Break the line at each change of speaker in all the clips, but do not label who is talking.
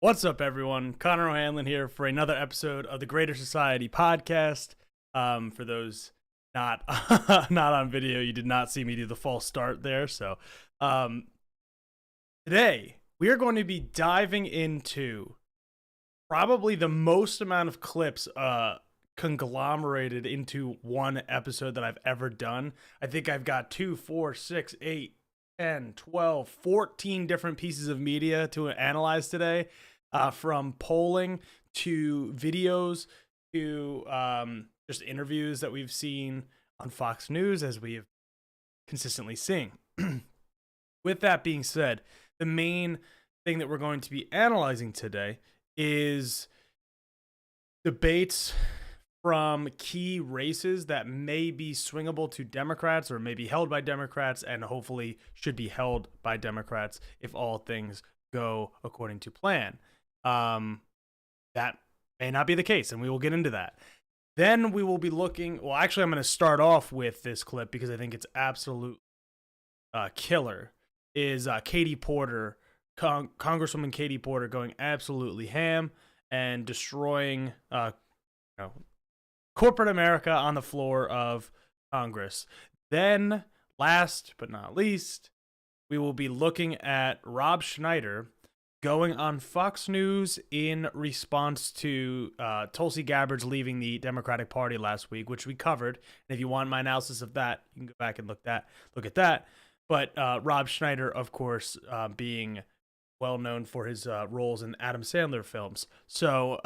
What's up, everyone? Connor O'Hanlon here for another episode of the Greater Society podcast. For those not not on video, you did not see me do the false start there. So today we are going to be diving into probably the most amount of clips conglomerated into one episode that I've ever done. I think I've got 2, 4, 6, 8, 10, 12, 14 different pieces of media to analyze today. From polling to videos to just interviews that we've seen on Fox News, as we have consistently seen. With that being said, the main thing that we're going to be analyzing today is debates from key races that may be swingable to Democrats or may be held by Democrats and hopefully should be held by Democrats if all things go according to plan. That may not be the case, and we will get into that. Then we will be looking. Well, actually, I'm going to start off with this clip because I think it's absolute killer. Is Katie Porter, Congresswoman Katie Porter, going absolutely ham and destroying corporate America on the floor of Congress. Then, last but not least, we will be looking at Rob Schneider going on Fox News in response to Tulsi Gabbard's leaving the Democratic Party last week, which we covered. And if you want my analysis of that, you can go back and look at that. But Rob Schneider, of course, being well known for his roles in Adam Sandler films. So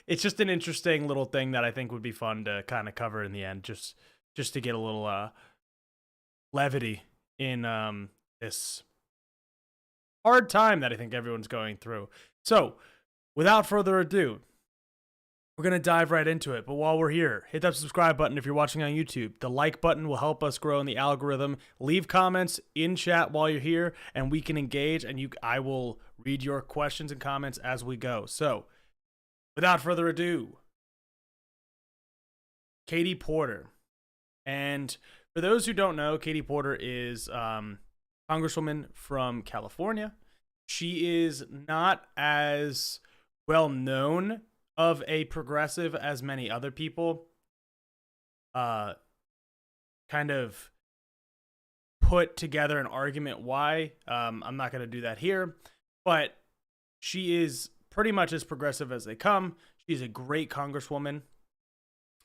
it's just an interesting little thing that I think would be fun to kind of cover in the end, just to get a little levity in this hard time that I think everyone's going through. So, without further ado, we're going to dive right into it. But while we're here, hit that subscribe button if you're watching on YouTube. The like button will help us grow in the algorithm. Leave comments in chat while you're here, and we can engage, and I will read your questions and comments as we go. So, without further ado, Katie Porter. And for those who don't know, Katie Porter is Congresswoman from California. She is not as well known of a progressive as many other people. Kind of put together an argument why. I'm not going to do that here, but she is pretty much as progressive as they come. She's a great Congresswoman,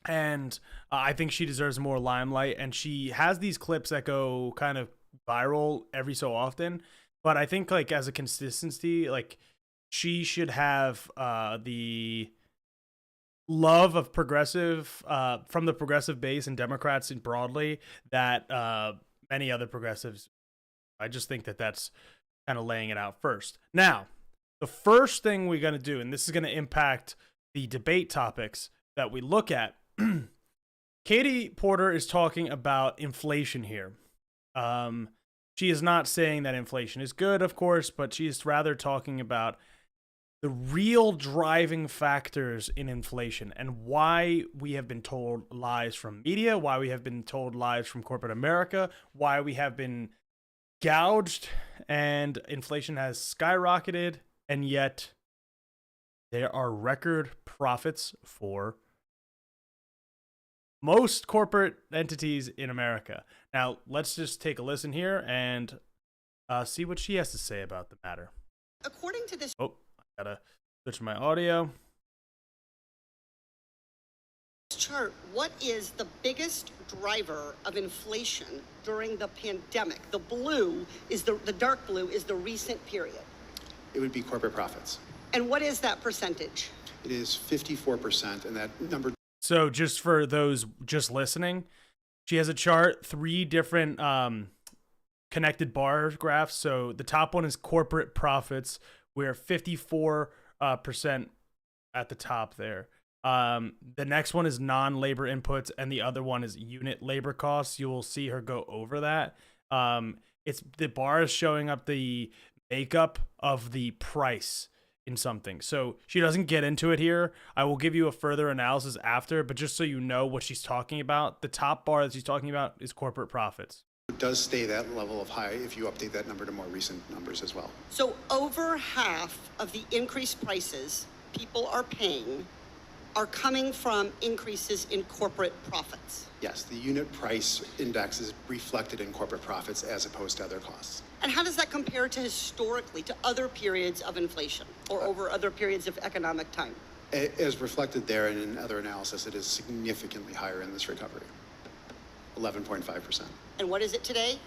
and I think she deserves more limelight. And she has these clips that go kind of viral every so often, but I think like as a consistency, like she should have the love of progressive from the progressive base and Democrats broadly that many other progressives. I just think that that's kind of laying it out first. Now, the first thing we're going to do, and this is going to impact the debate topics that we look at. Katie Porter is talking about inflation here. She is not saying that inflation is good, of course, but she's rather talking about the real driving factors in inflation and why we have been told lies from media, why we have been told lies from corporate America, why we have been gouged and inflation has skyrocketed, and yet there are record profits for most corporate entities in America. Now, let's just take a listen here and see what she has to say about the matter.
According to this...
Oh, I gotta switch my audio.
chart, what is the biggest driver of inflation during the pandemic? The blue is the dark blue is the recent period.
It would be corporate profits.
And what is that percentage?
It is 54%, and that number...
So just for those just listening, she has a chart, 3 different connected bar graphs. So the top one is corporate profits, where 54% at the top there. The next one is non-labor inputs, and the other one is unit labor costs. You will see her go over that. It's the bar is showing up the makeup of the price in something. So she doesn't get into it here. I will give you a further analysis after, but just so you know what she's talking about, the top bar that she's talking about is corporate profits.
It does stay that level of high if you update that number to more recent numbers as well.
So over half of the increased prices people are paying are coming from increases in corporate profits.
Yes, the unit price index is reflected in corporate profits as opposed to other costs.
And how does that compare to historically, to other periods of inflation or over other periods of economic time?
As reflected there and in other analysis, it is significantly higher in this recovery, 11.5%.
And what is it today?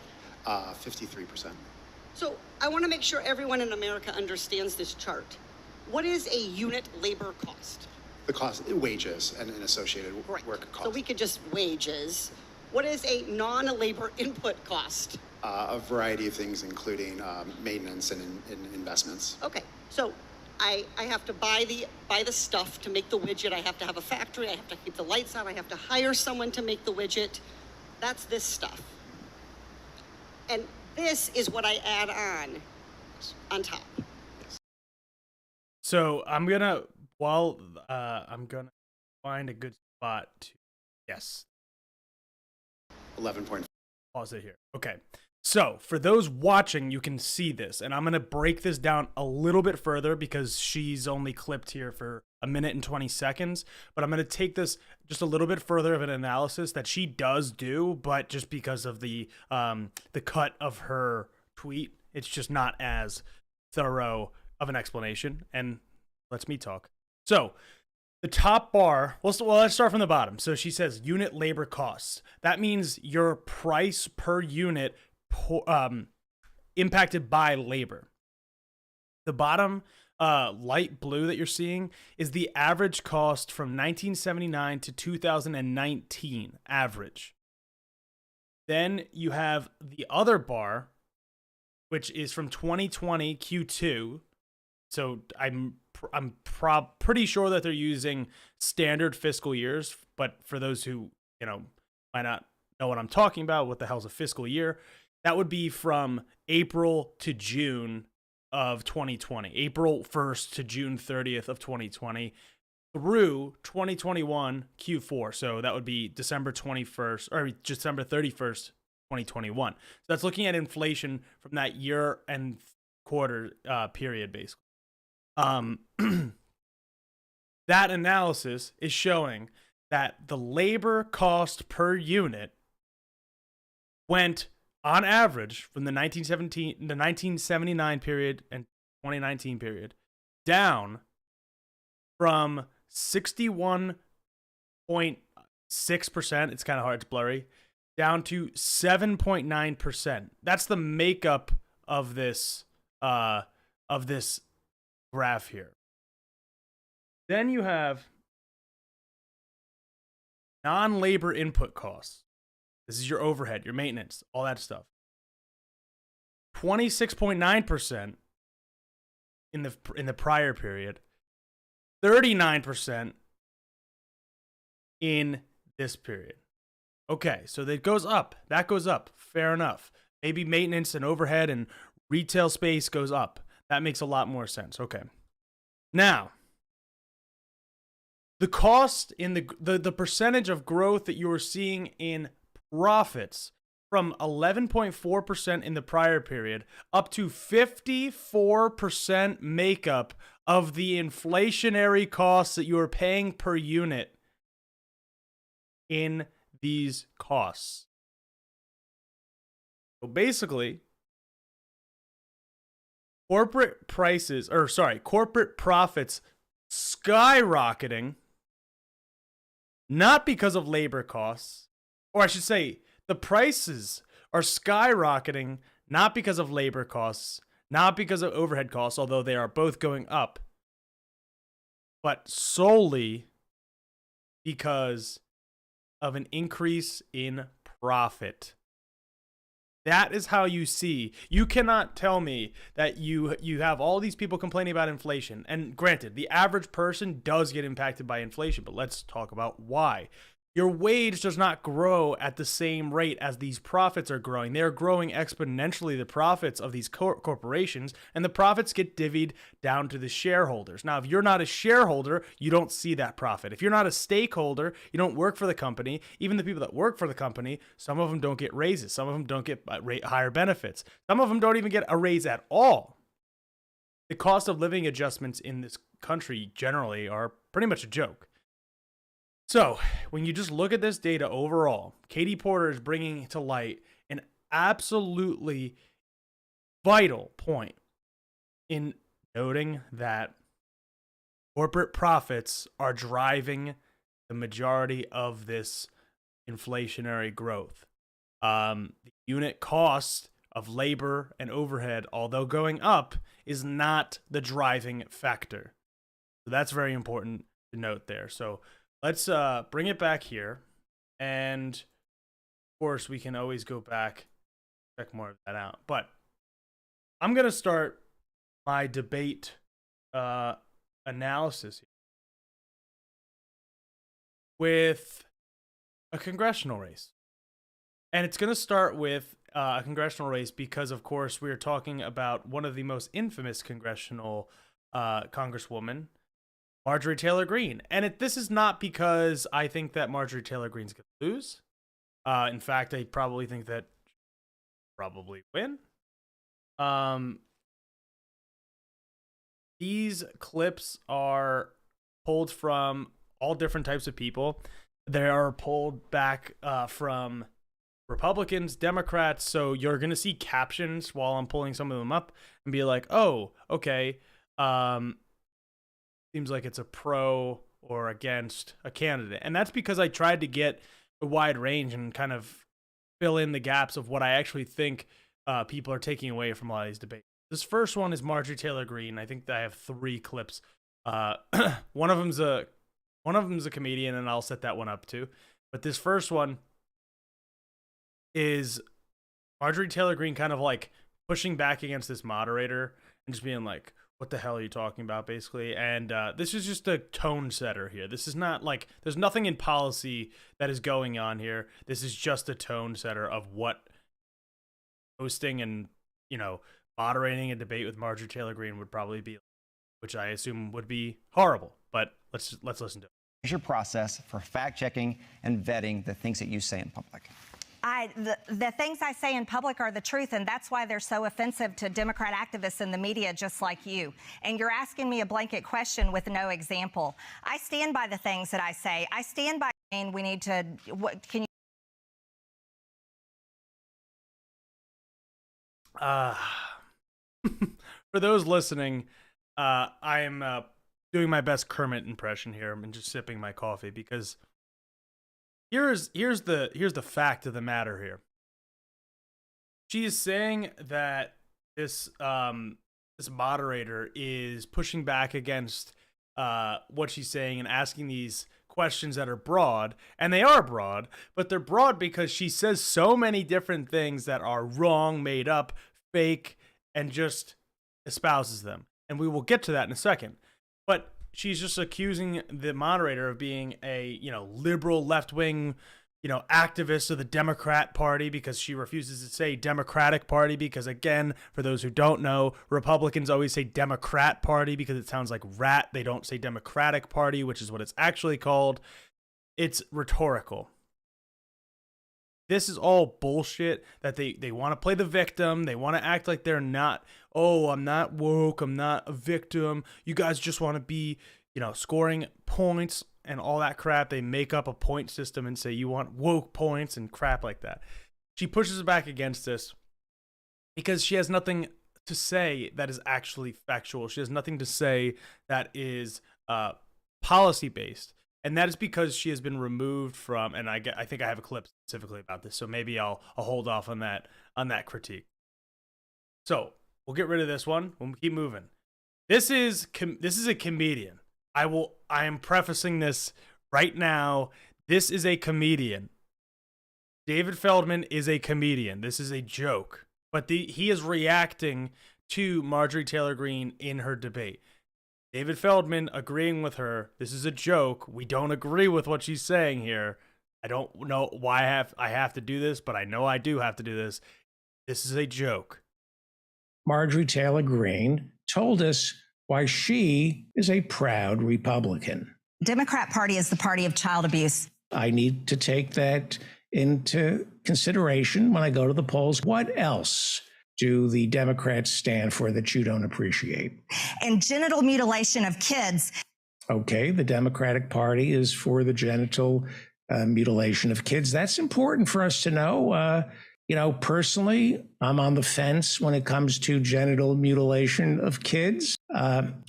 53%.
So I want to make sure everyone in America understands this chart. What is a unit labor cost?
The cost, wages and associated
Right.
work costs.
So we could just wages. What is a non-labor input cost?
A variety of things, including maintenance and investments.
Okay, so I have to buy the stuff to make the widget. I have to have a factory. I have to keep the lights on. I have to hire someone to make the widget. That's this stuff. And this is what I add on top.
So I'm gonna find a good spot to, yes,
11.5.
pause it here. Okay. So for those watching, you can see this, and I'm going to break this down a little bit further because she's only clipped here for 1 minute and 20 seconds, but I'm going to take this just a little bit further of an analysis that she does do, but just because of the cut of her tweet, it's just not as thorough of an explanation, and lets me talk. So the top bar, well, let's start from the bottom. So she says unit labor costs. That means your price per unit impacted by labor. The bottom light blue that you're seeing is the average cost from 1979 to 2019 average. Then you have the other bar, which is from 2020 Q2. So I'm pretty sure that they're using standard fiscal years, but for those who, might not know what I'm talking about, what the hell's a fiscal year? That would be from April to June of 2020, April 1st to June 30th of 2020 through 2021 Q4. So that would be December 21st or December 31st, 2021. So that's looking at inflation from that year and quarter period, basically. That analysis is showing that the labor cost per unit went on average from the 1979 period and 2019 period down from 61.6%, it's kind of hard, it's blurry, down to 7.9%. That's the makeup of this graph here. Then you have non-labor input costs. This is your overhead, your maintenance, all that stuff. 26.9% in the prior period. 39% in this period. Okay, so that goes up. That goes up. Fair enough. Maybe maintenance and overhead and retail space goes up. That makes a lot more sense. Okay. Now, the cost in the percentage of growth that you are seeing in profits from 11.4% in the prior period up to 54% makeup of the inflationary costs that you are paying per unit in these costs. So basically, corporate profits skyrocketing, not because of labor costs, or I should say, the prices are skyrocketing not because of labor costs, not because of overhead costs, although they are both going up, but solely because of an increase in profit. That is how you see. You cannot tell me that you have all these people complaining about inflation. And granted, the average person does get impacted by inflation, but let's talk about why. your wage does not grow at the same rate as these profits are growing. They're growing exponentially, the profits of these corporations, and the profits get divvied down to the shareholders. Now, if you're not a shareholder, you don't see that profit. If you're not a stakeholder, you don't work for the company. Even the people that work for the company, some of them don't get raises. Some of them don't get higher benefits. Some of them don't even get a raise at all. The cost of living adjustments in this country generally are pretty much a joke. So, when you just look at this data overall, Katie Porter is bringing to light an absolutely vital point in noting that corporate profits are driving the majority of this inflationary growth. The unit cost of labor and overhead, although going up, is not the driving factor. So that's very important to note there. So let's bring it back here. And of course, we can always go back, check more of that out. But I'm going to start my debate analysis here with a congressional race. And it's going to start with a congressional race because, of course, we are talking about one of the most infamous congressional congresswoman, Marjorie Taylor Greene. And this is not because I think that Marjorie Taylor Greene's going to lose. In fact, I probably think that she'll probably win. These clips are pulled from all different types of people. They are pulled back from Republicans, Democrats, so you're going to see captions while I'm pulling some of them up and be like, oh, okay, seems like it's a pro or against a candidate. And that's because I tried to get a wide range and kind of fill in the gaps of what I actually think people are taking away from a lot of these debates. This first one is Marjorie Taylor Greene. I think that I have 3 clips. One of them's a comedian, and I'll set that one up too. But this first one is Marjorie Taylor Greene kind of like pushing back against this moderator and just being like, what the hell are you talking about, basically? And this is just a tone setter here. This is not like, there's nothing in policy that is going on here. This is just a tone setter of what hosting and, moderating a debate with Marjorie Taylor Greene would probably be, which I assume would be horrible. But let's listen to it.
Here's your process for fact-checking and vetting the things that you say in public.
The things I say in public are the truth, and that's why they're so offensive to Democrat activists in the media just like you. And you're asking me a blanket question with no example. I stand by the things that I say. I stand by saying we need to, can you?
For those listening, I am doing my best Kermit impression here. I'm just sipping my coffee because here's the fact of the matter here. She is saying that this moderator is pushing back against what she's saying and asking these questions that are broad, and they are broad, but they're broad because she says so many different things that are wrong, made up, fake, and just espouses them. And we will get to that in a second. But she's just accusing the moderator of being a, liberal left-wing, activist of the Democrat Party because she refuses to say Democratic Party because, again, for those who don't know, Republicans always say Democrat Party because it sounds like rat. They don't say Democratic Party, which is what it's actually called. It's rhetorical. This is all bullshit that they want to play the victim. They want to act like they're not, oh, I'm not woke. I'm not a victim. You guys just want to be, scoring points and all that crap. They make up a point system and say you want woke points and crap like that. She pushes back against this because she has nothing to say that is actually factual. She has nothing to say that is policy-based. And that is because she has been removed from, and I think I have a clip specifically about this, so maybe I'll hold off on that critique. So we'll get rid of this one. We'll keep moving. This is a comedian. I am prefacing this right now. This is a comedian. David Feldman is a comedian. This is a joke, but he is reacting to Marjorie Taylor Greene in her debate. David Feldman agreeing with her. This is a joke. We don't agree with what she's saying here. I don't know why I have to do this, but I know I do have to do this. This is a joke.
Marjorie Taylor Greene told us why she is a proud Republican.
Democrat Party is the party of child abuse.
I need to take that into consideration when I go to the polls. What else do the Democrats stand for that you don't appreciate?
And genital mutilation of kids.
Okay, the Democratic Party is for the genital mutilation of kids. That's important for us to know. Personally, I'm on the fence when it comes to genital mutilation of kids.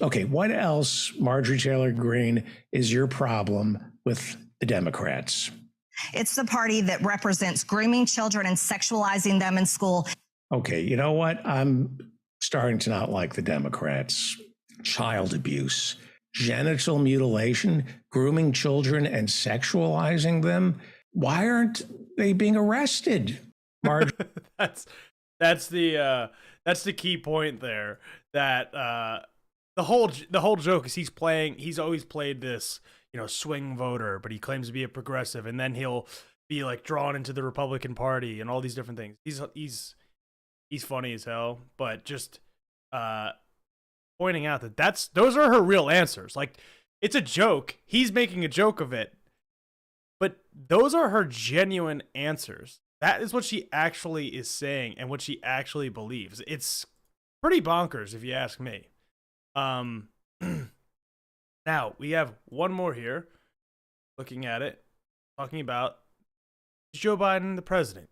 Okay, what else, Marjorie Taylor Greene, is your problem with the Democrats?
It's the party that represents grooming children and sexualizing them in school.
Okay, you know what? I'm starting to not like the Democrats. Child abuse, genital mutilation, grooming children and sexualizing them. Why aren't they being arrested?
that's the key point there. That the whole joke is he's always played this, swing voter, but he claims to be a progressive, and then he'll be like drawn into the Republican Party and all these different things. He's funny as hell, but just pointing out that those are her real answers. Like, it's a joke. He's making a joke of it, but those are her genuine answers. That is what she actually is saying and what she actually believes. It's pretty bonkers, if you ask me. Now, we have one more here, looking at it, talking about Joe Biden, the president.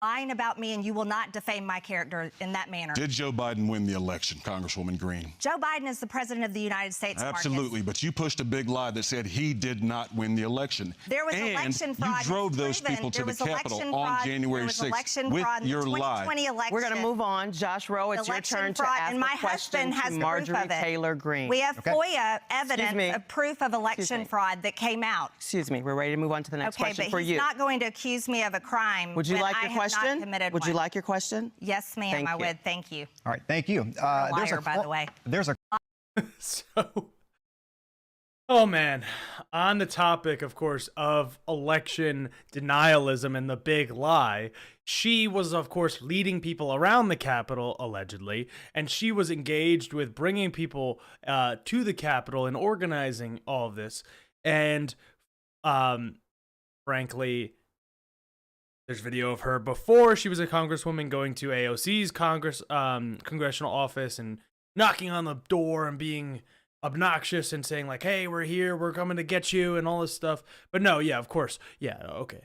Lying about me, and you will not defame my character in that manner.
Did Joe Biden win the election, Congresswoman Greene?
Joe Biden is the president of the United States.
Absolutely,
Marcus.
But you pushed a big lie that said he did not win the election.
There was election fraud.
You drove those people to the Capitol on January 6th with your lie.
We're going to move on. Josh Rowe, it's your turn to ask
and my
a question
husband has
to
proof
Marjorie
of it.
Taylor Greene.
We have FOIA evidence of proof of election fraud that came out.
Excuse me. We're ready to move on to the next question for you.
Okay, but he's not going to accuse me of a crime.
Would you like
I
your
have
question?
Not committed
Would you
one.
like your question?
Yes, ma'am,
Thank
I
you.
would. Thank you.
All right, thank you.
You're a liar, by the way.
There's a
So, oh man, on the topic, of course, of election denialism and the big lie, she was, of course, leading people around the Capitol, allegedly, and she was engaged with bringing people to the Capitol and organizing all of this. And frankly, there's video of her before she was a congresswoman going to AOC's congressional office and knocking on the door and being obnoxious and saying like, hey, we're here, we're coming to get you and all this stuff. But no, yeah, of course. Yeah, okay.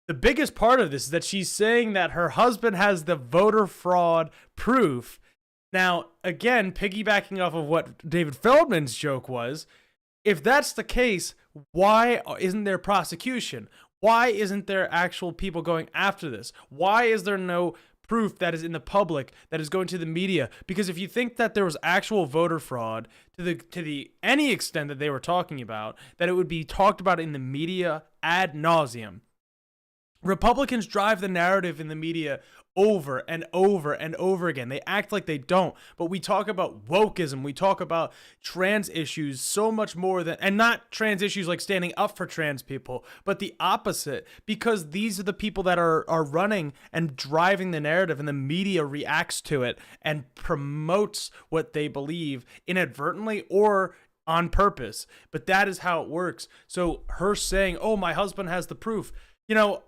The biggest part of this is that she's saying that her husband has the voter fraud proof. Now, again, piggybacking off of what David Feldman's joke was, if that's the case, why isn't there prosecution? Why isn't there actual people going after this? Why is there no proof that is in the public, that is going to the media? Because if you think that there was actual voter fraud to the any extent that they were talking about, that it would be talked about in the media ad nauseum. Republicans drive the narrative in the media over and over and over again. They act like they don't, but we talk about wokeism. We talk about trans issues so much more than, and not trans issues like standing up for trans people, but the opposite, because these are the people that are running and driving the narrative, and the media reacts to it and promotes what they believe inadvertently or on purpose. But that is how it works. So her saying, oh, my husband has the proof.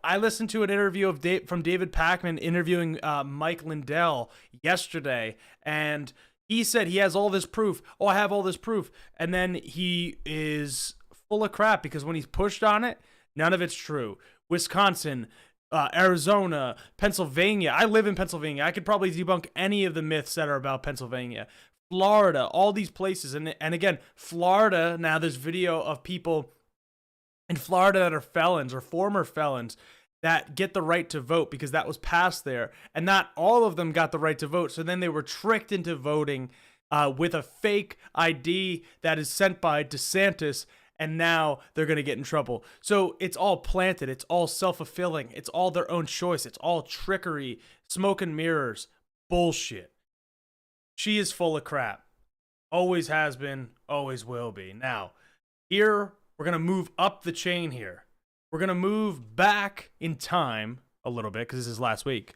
I listened to an interview from David Pakman interviewing Mike Lindell yesterday, and he said he has all this proof. Oh, I have all this proof. And then he is full of crap, because when he's pushed on it, none of it's true. Wisconsin, Arizona, Pennsylvania. I live in Pennsylvania. I could probably debunk any of the myths that are about Pennsylvania. Florida, all these places. And again, Florida, now there's video of people in Florida that are felons or former felons that get the right to vote because that was passed there. And not all of them got the right to vote. So then they were tricked into voting with a fake ID that is sent by DeSantis. And now they're going to get in trouble. So it's all planted. It's all self-fulfilling. It's all their own choice. It's all trickery, smoke and mirrors, bullshit. She is full of crap. Always has been, always will be. Now, here, we're going to move up the chain here. we're going to move back in time a little bit because this is last week.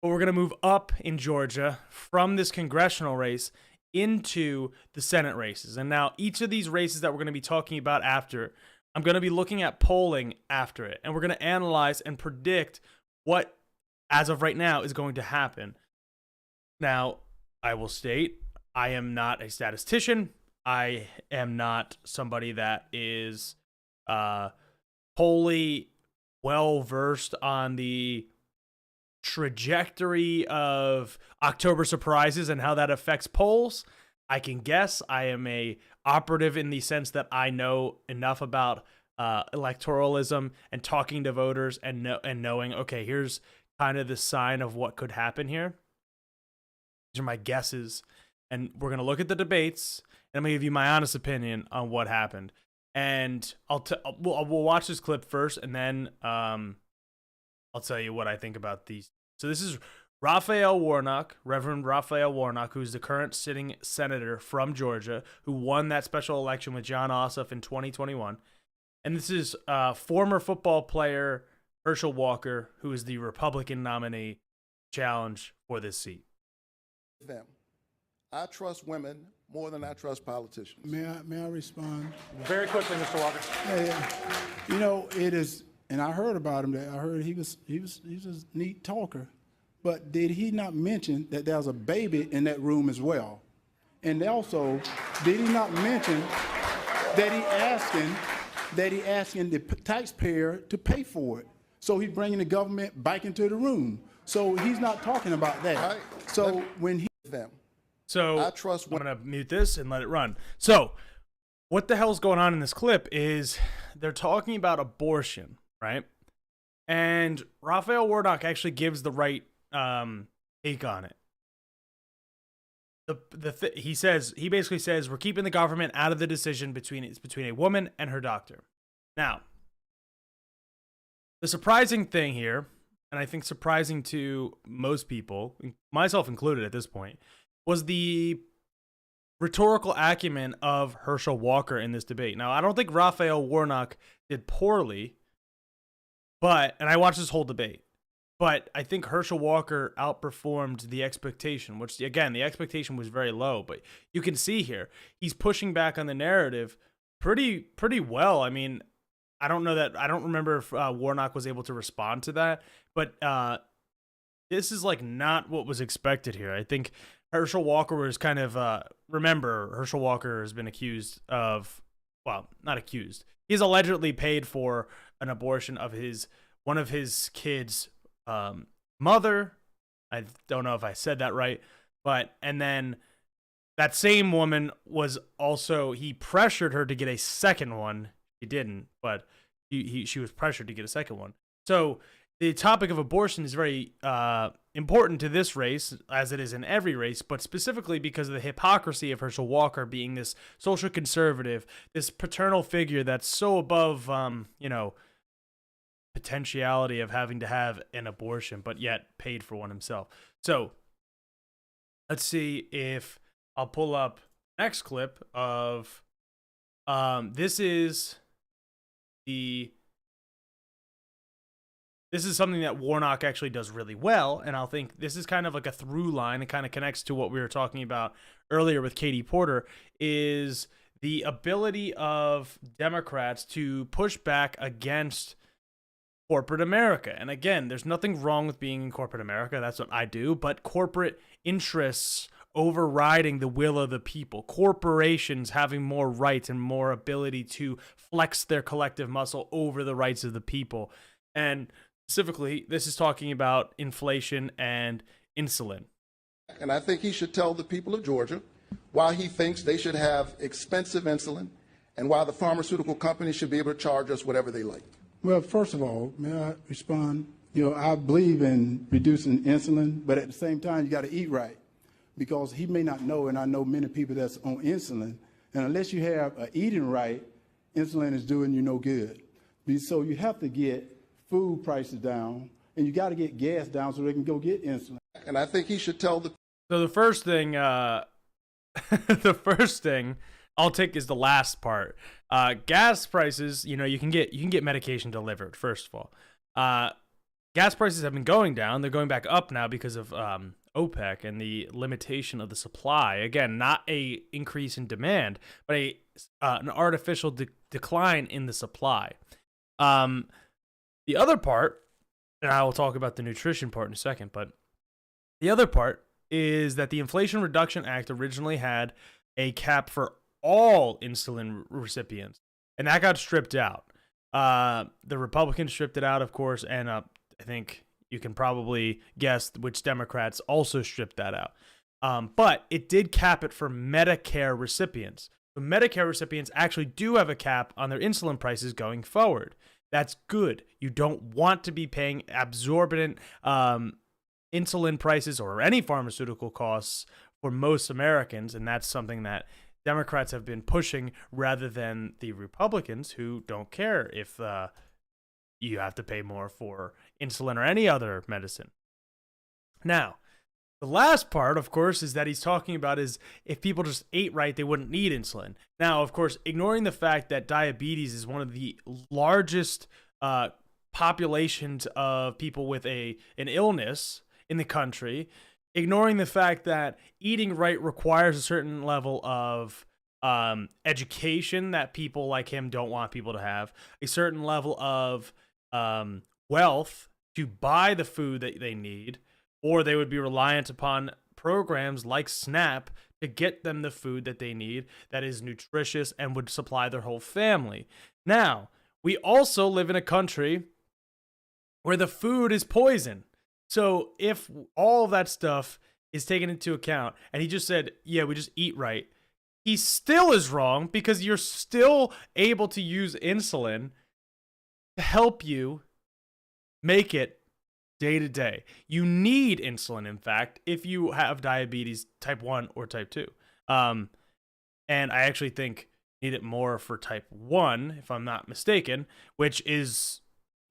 But we're going to move up in Georgia from this congressional race into the Senate races. And now each of these races that we're going to be talking about after, I'm going to be looking at polling after it. And we're going to analyze and predict what, as of right now, is going to happen. Now, I will state, I am not a statistician. I am not somebody that is wholly well-versed on the trajectory of October surprises and how that affects polls. I can guess. I am a operative in the sense that I know enough about electoralism and talking to voters and knowing, okay, here's kind of the sign of what could happen here. These are my guesses. And we're going to look at the debates, and I'm going to give you my honest opinion on what happened. And we'll watch this clip first, and then I'll tell you what I think about these. So this is Raphael Warnock, Reverend Raphael Warnock, who's the current sitting senator from Georgia, who won that special election with John Ossoff in 2021. And this is former football player Herschel Walker, who is the Republican nominee challenge for this seat.
Them. I trust women more than I trust politicians.
May I respond?
Very quickly, Mr. Walker.
You know, it is, and I heard about him. I heard he was a neat talker, but did he not mention that there was a baby in that room as well? And also, did he not mention that he asking the taxpayer to pay for it? So he's bringing the government back into the room. So he's not talking about that.
Right.
So when he
them.
So
I trust
I'm going to mute this and let it run. So what the hell's going on in this clip is they're talking about abortion, right? And Raphael Warnock actually gives the right take on it. He basically says we're keeping the government out of the decision between a woman and her doctor. Now, the surprising thing here, and I think surprising to most people, myself included at this point, was the rhetorical acumen of Herschel Walker in this debate. Now, I don't think Raphael Warnock did poorly, and I watched this whole debate, but I think Herschel Walker outperformed the expectation, which, again, the expectation was very low, but you can see here, he's pushing back on the narrative pretty well. I mean, I don't remember if Warnock was able to respond to that, but this is like not what was expected here. I think Herschel Walker was kind of, remember, Herschel Walker has been accused of, well, not accused. He's allegedly paid for an abortion of one of his kids' mother. I don't know if I said that right, and then that same woman was also, he pressured her to get a second one. He didn't, but she was pressured to get a second one. So the topic of abortion is very important to this race, as it is in every race, but specifically because of the hypocrisy of Herschel Walker being this social conservative, this paternal figure that's so above, potentiality of having to have an abortion, but yet paid for one himself. So let's see if I'll pull up next clip of this is something that Warnock actually does really well, and I'll think this is kind of like a through line. It kind of connects to what we were talking about earlier with Katie Porter, is the ability of Democrats to push back against corporate America. And again, there's nothing wrong with being in corporate America. That's what I do. But corporate interests overriding the will of the people, corporations having more rights and more ability to flex their collective muscle over the rights of the people. And specifically, this is talking about inflation and insulin.
And I think he should tell the people of Georgia why he thinks they should have expensive insulin and why the pharmaceutical companies should be able to charge us whatever they like.
Well, first of all, may I respond? I believe in reducing insulin, but at the same time, you got to eat right, because he may not know, and I know many people that's on insulin, and unless you have eating right, insulin is doing you no good. So you have to get food prices down, and you got to get gas down so they can go get insulin.
And I think he should tell the...
So the first thing I'll take is the last part. Gas prices, you can get medication delivered, first of all. Gas prices have been going down. They're going back up now because of OPEC and the limitation of the supply. Again, not a increase in demand, but an artificial decline in the supply. The other part, and I will talk about the nutrition part in a second, but the other part is that the Inflation Reduction Act originally had a cap for all insulin recipients, and that got stripped out. The Republicans stripped it out, of course, and I think you can probably guess which Democrats also stripped that out. But it did cap it for Medicare recipients. So Medicare recipients actually do have a cap on their insulin prices going forward. That's good. You don't want to be paying exorbitant insulin prices or any pharmaceutical costs for most Americans, and that's something that Democrats have been pushing rather than the Republicans, who don't care if you have to pay more for insulin or any other medicine. Now, the last part, of course, is that he's talking about is if people just ate right, they wouldn't need insulin. Now, of course, ignoring the fact that diabetes is one of the largest populations of people with an illness in the country, ignoring the fact that eating right requires a certain level of education that people like him don't want people to have, a certain level of wealth to buy the food that they need, or they would be reliant upon programs like SNAP to get them the food that they need that is nutritious and would supply their whole family. Now, we also live in a country where the food is poison. So if all of that stuff is taken into account, and he just said, yeah, we just eat right, he still is wrong, because you're still able to use insulin to help you make it day to day. You need insulin, in fact, if you have diabetes type 1 or type 2. And I actually think you need it more for type 1, if I'm not mistaken, which is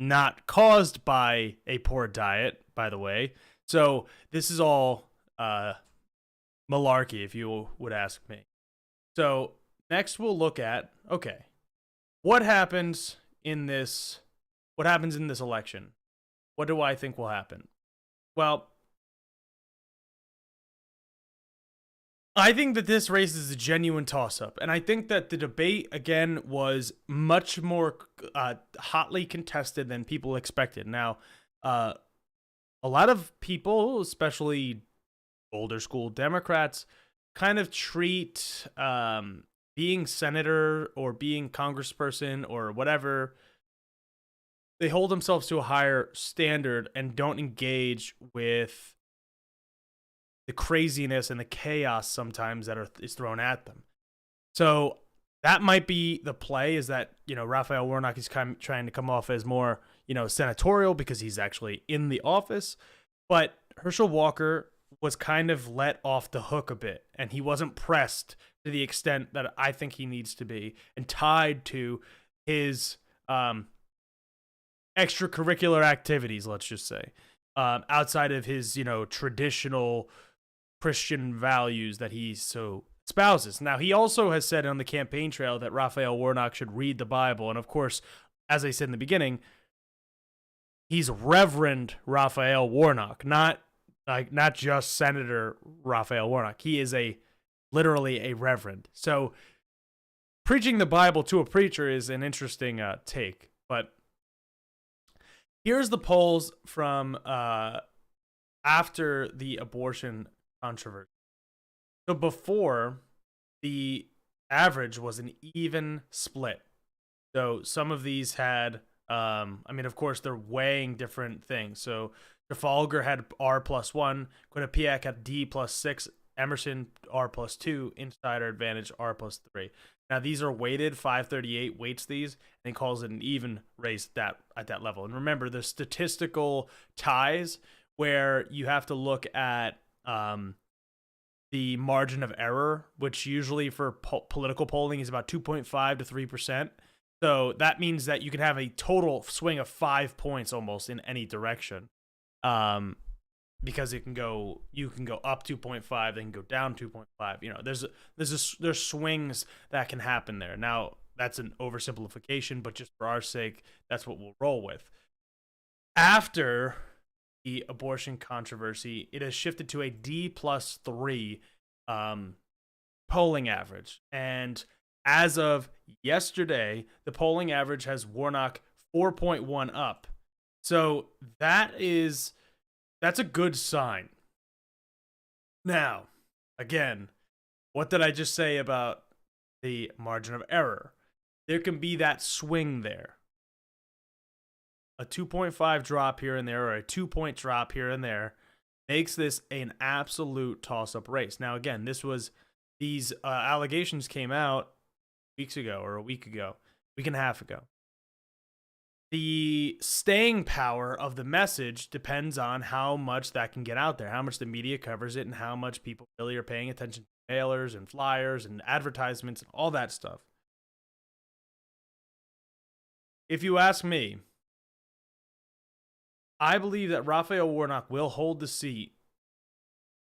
not caused by a poor diet, by the way. So this is all malarkey, if you would ask me. So next we'll look at, okay, what happens in this election? What do I think will happen? Well, I think that this race is a genuine toss-up, and I think that the debate, again, was much more hotly contested than people expected. Now, a lot of people, especially older school Democrats, kind of treat being senator or being congressperson or whatever, they hold themselves to a higher standard and don't engage with the craziness and the chaos sometimes that is thrown at them. So that might be the play, is that, Raphael Warnock is trying to come off as more, senatorial because he's actually in the office. But Herschel Walker was kind of let off the hook a bit, and he wasn't pressed to the extent that I think he needs to be, and tied to his extracurricular activities, let's just say, outside of his, traditional Christian values that he so espouses. Now, he also has said on the campaign trail that Raphael Warnock should read the Bible. And of course, as I said in the beginning, he's Reverend Raphael Warnock, not just Senator Raphael Warnock. He is literally a reverend. So preaching the Bible to a preacher is an interesting take. But here's the polls from after the abortion controversy. So before, the average was an even split. So some of these had, of course, they're weighing different things. So Trafalgar had R+1, Quinnipiac had D+6, Emerson R+2, Insider Advantage R+3. Now these are weighted. 538 weights these, and he calls it an even race at that level. And remember, the statistical ties where you have to look at the margin of error, which usually for political polling is about 2.5 to 3%. So that means that you can have a total swing of 5 points almost in any direction. because you can go up 2.5, then go down 2.5. You know, there's swings that can happen there. Now, that's an oversimplification, but just for our sake, that's what we'll roll with. After the abortion controversy, it has shifted to a D+3 polling average. And as of yesterday, the polling average has Warnock 4.1 up. So that's a good sign. Now, again, what did I just say about the margin of error? There can be that swing there. A 2.5 drop here and there, or a 2-point drop here and there, makes this an absolute toss-up race. Now, again, these allegations came out weeks ago, or a week and a half ago. The staying power of the message depends on how much that can get out there, how much the media covers it, and how much people really are paying attention to mailers and flyers and advertisements and all that stuff. If you ask me, I believe that Raphael Warnock will hold the seat,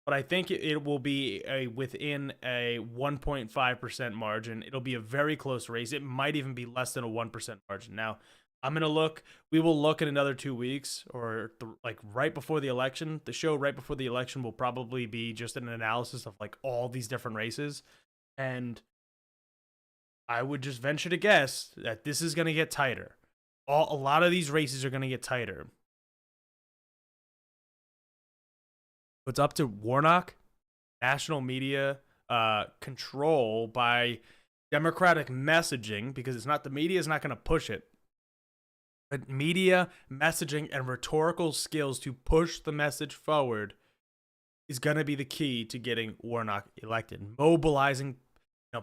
but I think it will be within a 1.5% margin. It'll be a very close race. It might even be less than a 1% margin. Now, we will look in another 2 weeks, or right before the election. The show right before the election will probably be just an analysis of like all these different races. And I would just venture to guess that this is going to get tighter. A lot of these races are going to get tighter. It's up to Warnock, national media control by Democratic messaging, because the media is not going to push it. But media messaging and rhetorical skills to push the message forward is going to be the key to getting Warnock elected. Mobilizing,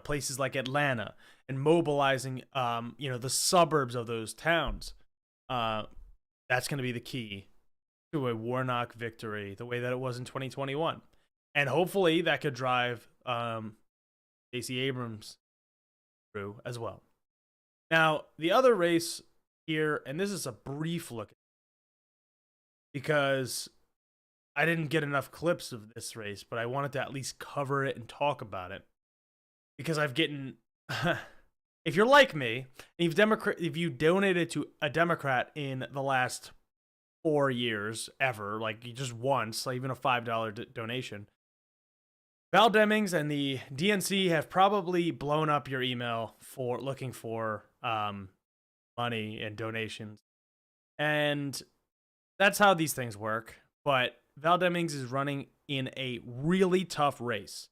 places like Atlanta, and mobilizing, the suburbs of those towns. That's going to be the key to a Warnock victory, the way that it was in 2021. And hopefully that could drive Stacey Abrams through as well. Now, the other race here, and this is a brief look, because I didn't get enough clips of this race, but I wanted to at least cover it and talk about it, because I've gotten if you're like me, and if you donated to a Democrat in the last 4 years ever, like just once, like even a $5 donation, Val Demers and the DNC have probably blown up your email for looking for money and donations. And that's how these things work. But Val Demers is running in a really tough race.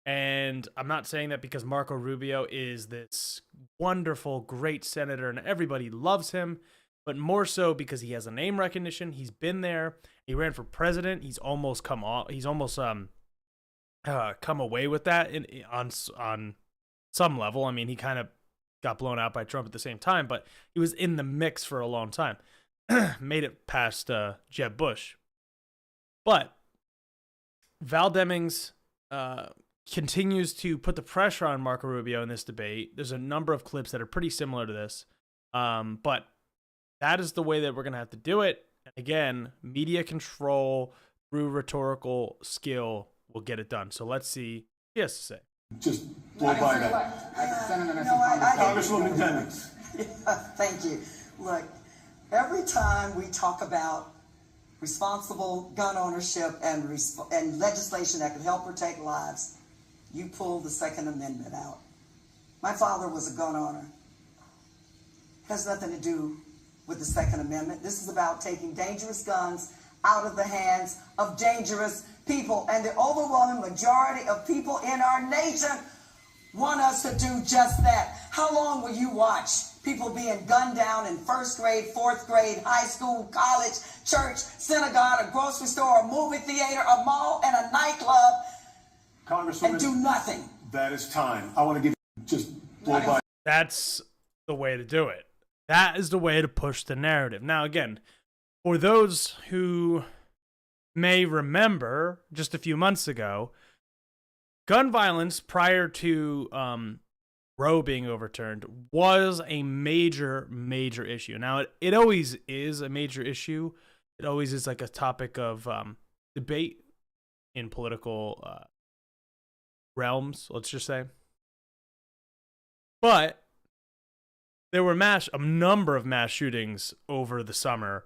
And I'm not saying that because Marco Rubio is this wonderful, great senator and everybody loves him, but more so because he has a name recognition. He's been there. He ran for president. He's almost come away with that on some level. I mean, he kind of got blown out by Trump at the same time, but he was in the mix for a long time. Made it past Jeb Bush. But Val Demers continues to put the pressure on Marco Rubio in this debate. There's a number of clips that are pretty similar to this. But that is the way that we're going to have to do it. And again, media control through rhetorical skill will get it done. So let's see what he has to say.
Just blow by that. Congresswoman Demers.
Thank you. Look, every time we talk about responsible gun ownership and legislation that can help protect lives, you pull the Second Amendment out. My father was a gun owner. It has nothing to do with the Second Amendment. This is about taking dangerous guns out of the hands of dangerous people. And the overwhelming majority of people in our nation want us to do just that. How long will you watch people being gunned down in first grade, fourth grade, high school, college, church, synagogue, a grocery store, a movie theater, a mall, and a nightclub,
Congresswoman,
and do nothing?
That is time. I want to give you just blow by.
That's the way to do it. That is the way to push the narrative. Now, again, for those who may remember just a few months ago, gun violence prior to Roe being overturned was a major, major issue. Now, it always is a major issue. It always is like a topic of debate in political realms, let's just say. But there were a number of mass shootings over the summer,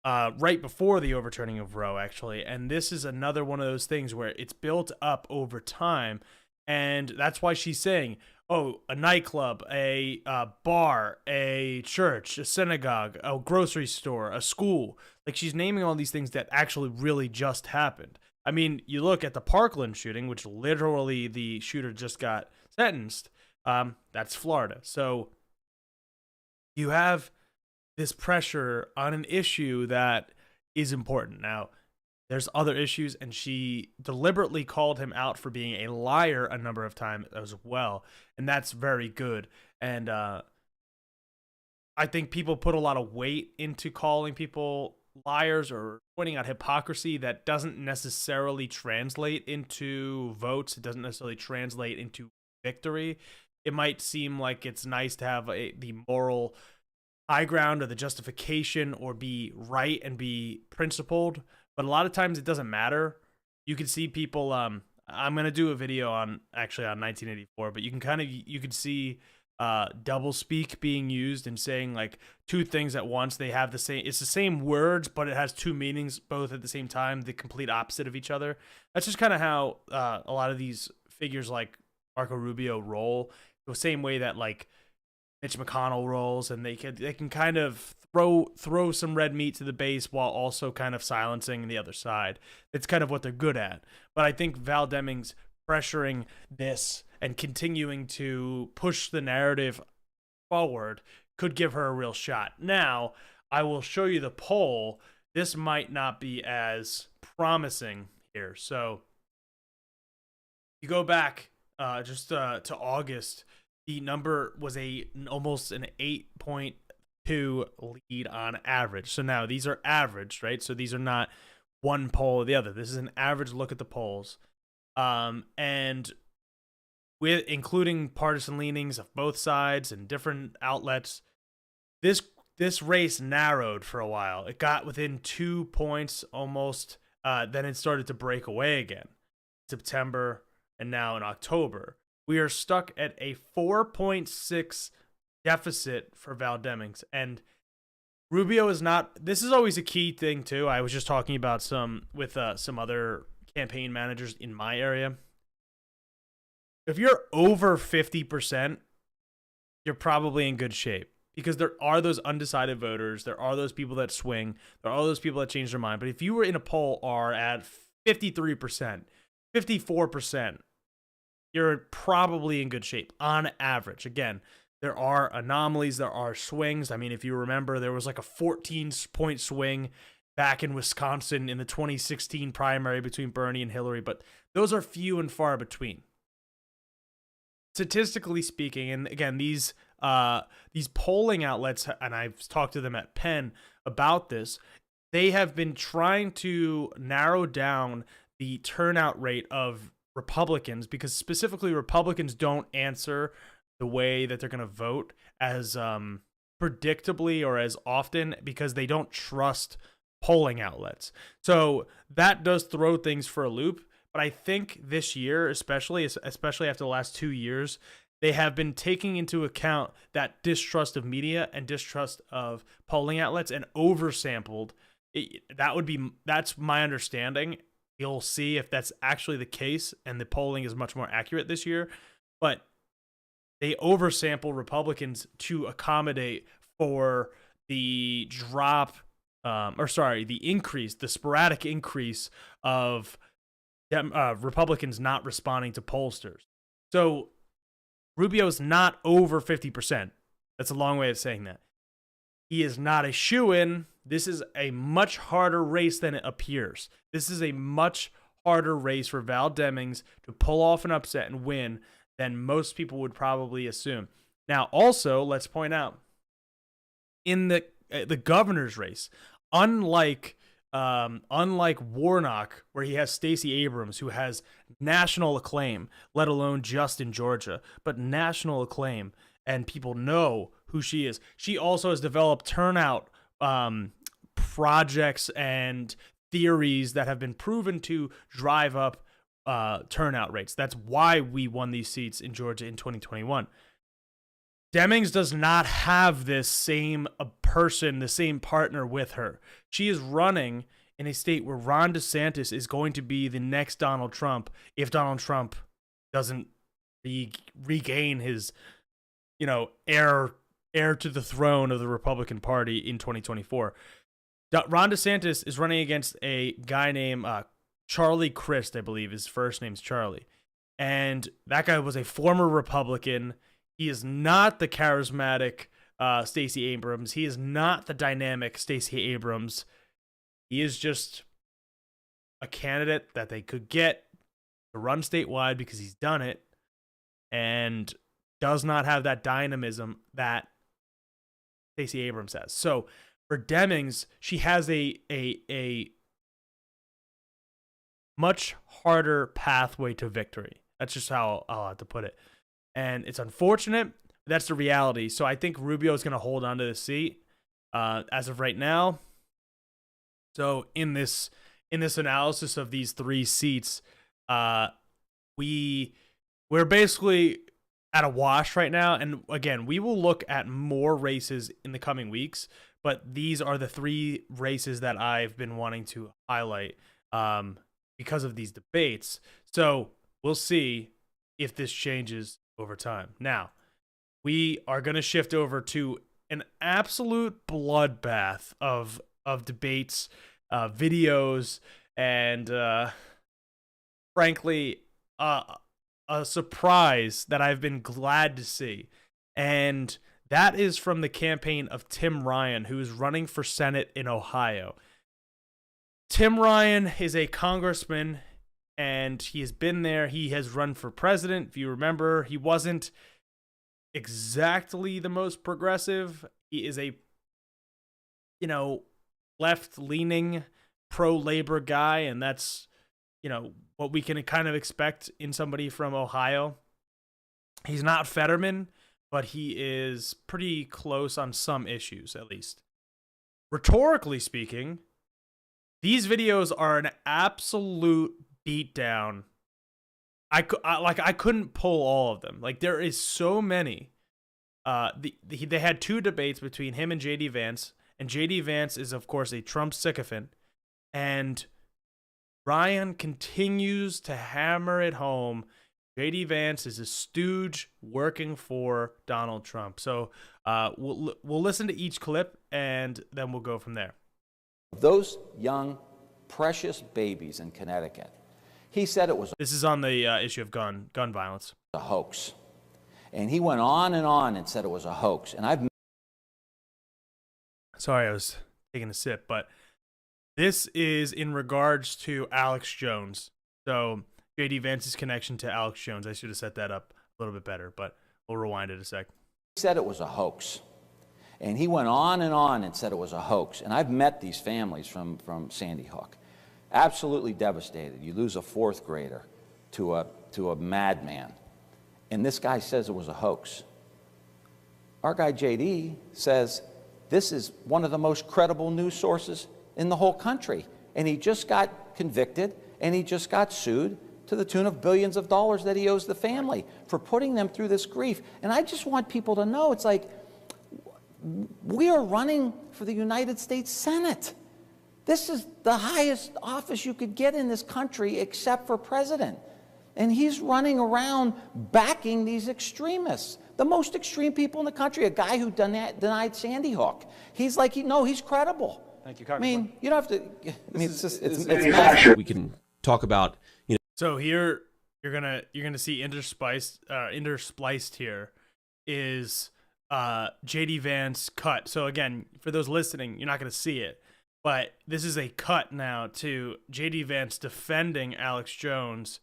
right before the overturning of Roe, actually. And this is another one of those things where it's built up over time. And that's why she's saying, oh, a nightclub, a bar, a church, a synagogue, a grocery store, a school. Like, she's naming all these things that actually really just happened. I mean, you look at the Parkland shooting, which literally the shooter just got sentenced. That's Florida. So you have this pressure on an issue that is important. Now, there's other issues, and she deliberately called him out for being a liar a number of times as well, and that's very good. And I think people put a lot of weight into calling people liars or pointing out hypocrisy that doesn't necessarily translate into votes. It doesn't necessarily translate into victory. It might seem like it's nice to have the moral high ground or the justification or be right and be principled, but a lot of times it doesn't matter. You can see people, I'm going to do a video on 1984, but you can see double speak being used and saying like two things at once. They have it's the same words, but it has two meanings both at the same time, the complete opposite of each other. That's just kind of how a lot of these figures like Marco Rubio roll, the same way that like Mitch McConnell rolls, and they can kind of throw some red meat to the base while also kind of silencing the other side. That's kind of what they're good at. But I think Val Demings pressuring this and continuing to push the narrative forward could give her a real shot. Now, I will show you the poll. This might not be as promising here. So you go back to August, the number was almost an 8.2 lead on average. So now these are averaged, right? So these are not one poll or the other. This is an average look at the polls. And with including partisan leanings of both sides and different outlets, this race narrowed for a while. It got within 2 points almost. Then it started to break away again. September and now in October. We are stuck at a 4.6 deficit for Val Demings. And Rubio is not. This is always a key thing, too. I was just talking about some other campaign managers in my area. If you're over 50%, you're probably in good shape, because there are those undecided voters. There are those people that swing. There are those people that change their mind. But if you were in a poll are at 53%, 54%, you're probably in good shape on average. Again, there are anomalies. There are swings. I mean, if you remember, there was like a 14-point swing back in Wisconsin in the 2016 primary between Bernie and Hillary, but those are few and far between. Statistically speaking, and again, these polling outlets, and I've talked to them at Penn about this, they have been trying to narrow down the turnout rate of Republicans, because specifically Republicans don't answer the way that they're going to vote as predictably or as often, because they don't trust polling outlets. So that does throw things for a loop. But I think this year, especially after the last 2 years, they have been taking into account that distrust of media and distrust of polling outlets and oversampled. That's my understanding. You'll see if that's actually the case, and the polling is much more accurate this year. But they oversample Republicans to accommodate for the the sporadic increase of Republicans not responding to pollsters. So Rubio's not over 50%. That's a long way of saying that. He is not a shoo-in. This is a much harder race than it appears. This is a much harder race for Val Demings to pull off an upset and win than most people would probably assume. Now, also, let's point out, in the governor's race, unlike Warnock, where he has Stacey Abrams, who has national acclaim, let alone just in Georgia, but national acclaim, and people know who she is. She also has developed turnout projects and theories that have been proven to drive up turnout rates. That's why we won these seats in Georgia in 2021. Demings does not have this same person, the same partner with her. She is running in a state where Ron DeSantis is going to be the next Donald Trump if Donald Trump doesn't regain his, heir to the throne of the Republican Party in 2024. Ron DeSantis is running against a guy named Charlie Crist, I believe. His first name's Charlie. And that guy was a former Republican. He is not the charismatic Stacey Abrams. He is not the dynamic Stacey Abrams. He is just a candidate that they could get to run statewide because he's done it and does not have that dynamism that Stacey Abrams has. So for Demings, she has a much harder pathway to victory. That's just how I'll have to put it. And it's unfortunate. That's the reality. So I think Rubio is going to hold on to the seat as of right now. So in this analysis of these 3 seats, we're basically at a wash right now. And again, we will look at more races in the coming weeks, but these are the 3 races that I've been wanting to highlight because of these debates. So we'll see if this changes over time. Now, we are going to shift over to an absolute bloodbath of debates, videos, and frankly, a surprise that I've been glad to see. And that is from the campaign of Tim Ryan, who is running for Senate in Ohio. Tim Ryan is a congressman, and he has been there. He has run for president. If you remember, he wasn't exactly the most progressive. He is a, left-leaning, pro-labor guy, and that's, what we can kind of expect in somebody from Ohio. He's not Fetterman, but he is pretty close on some issues, at least. Rhetorically speaking, these videos are an absolute beatdown. I couldn't pull all of them. Like, there is so many. They had 2 debates between him and J.D. Vance, and J.D. Vance is, of course, a Trump sycophant, and Ryan continues to hammer it home. J.D. Vance is a stooge working for Donald Trump. So we'll listen to each clip, and then we'll go from there.
Those young, precious babies in Connecticut, he said it was
This is on the issue of gun violence.
A hoax. And he went on and said it was a hoax. And
Sorry, I was taking a sip, but this is in regards to Alex Jones. So J.D. Vance's connection to Alex Jones. I should have set that up a little bit better, but we'll rewind it a sec.
He said it was a hoax. And he went on and said it was a hoax. And I've met these families from Sandy Hook. Absolutely devastated. You lose a 4th grader to a madman. And this guy says it was a hoax. Our guy JD says this is one of the most credible news sources in the whole country. And he just got convicted, and he just got sued to the tune of billions of dollars that he owes the family for putting them through this grief. And I just want people to know, it's like, we are running for the United States Senate. This is the highest office you could get in this country except for president. And he's running around backing these extremists, the most extreme people in the country, a guy who denied Sandy Hook. He's like, he's credible.
Thank you, Congressman.
I mean, you don't have to, it's
we can talk about,
So here, you're gonna see interspliced here is J.D. Vance cut. So again, for those listening, you're not going to see it, but this is a cut now to J.D. Vance defending Alex Jones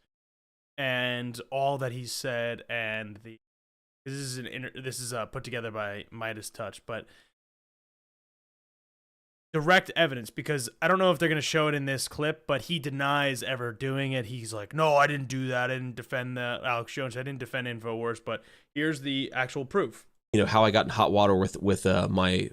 and all that he said, and this is put together by Midas Touch, but direct evidence, because I don't know if they're going to show it in this clip, but he denies ever doing it. He's like, no, I didn't do that. I didn't defend Alex Jones. I didn't defend InfoWars, but here's the actual proof.
How I got in hot water with my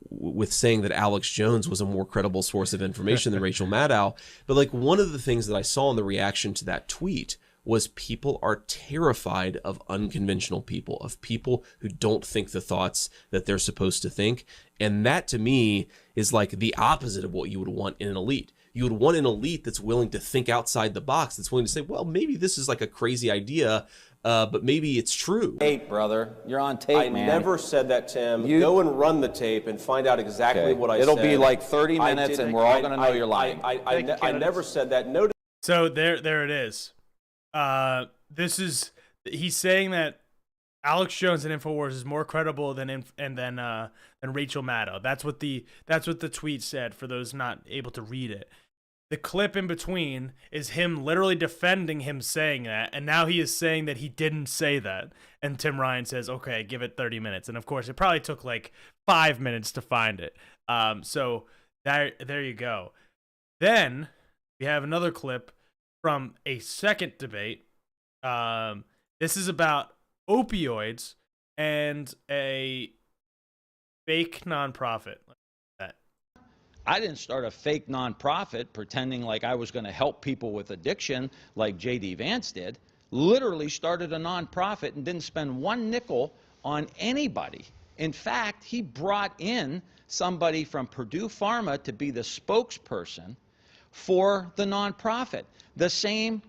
with saying that Alex Jones was a more credible source of information than Rachel Maddow. But like one of the things that I saw in the reaction to that tweet was people are terrified of unconventional people, of people who don't think the thoughts that they're supposed to think. And that to me is like the opposite of what you would want in an elite. You would want an elite that's willing to think outside the box, that's willing to say, well, maybe this is like a crazy idea, but maybe it's true.
Tape, brother. You're on tape, man.
I never said that, Tim. Go and run the tape and find out exactly what I said.
It'll be like 30 minutes and we're all going to know you're lying.
I never said that. No.
So there it is. He's saying that Alex Jones in InfoWars is more credible than Rachel Maddow. That's what the tweet said, for those not able to read it. The clip in between is him literally defending him saying that, and now he is saying that he didn't say that. And Tim Ryan says, okay, give it 30 minutes. And of course, it probably took like 5 minutes to find it. So there you go. Then we have another clip from a second debate. This is about opioids and a fake nonprofit.
I didn't start a fake nonprofit pretending like I was going to help people with addiction like J.D. Vance did. Literally started a nonprofit and didn't spend one nickel on anybody. In fact, he brought in somebody from Purdue Pharma to be the spokesperson for the nonprofit. The same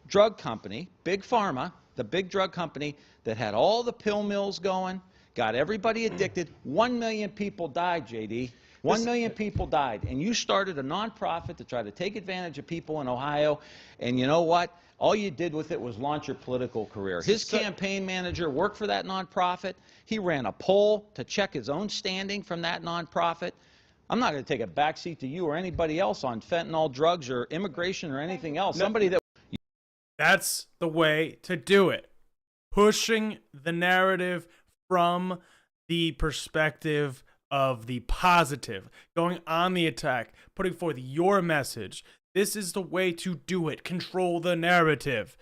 drug company, Big Pharma, the big drug company that had all the pill mills going, got everybody addicted. 1 million people died, J.D. 1 million people died, and you started a nonprofit to try to take advantage of people in Ohio, and you know what? All you did with it was launch your political career. His campaign manager worked for that nonprofit. He ran a poll to check his own standing from that nonprofit. I'm not going to take a backseat to you or anybody else on fentanyl, drugs, or immigration or anything else. Somebody that...
That's the way to do it. Pushing the narrative from the perspective of the positive, going on the attack, putting forth your message. This is the way to do it. Control the narrative.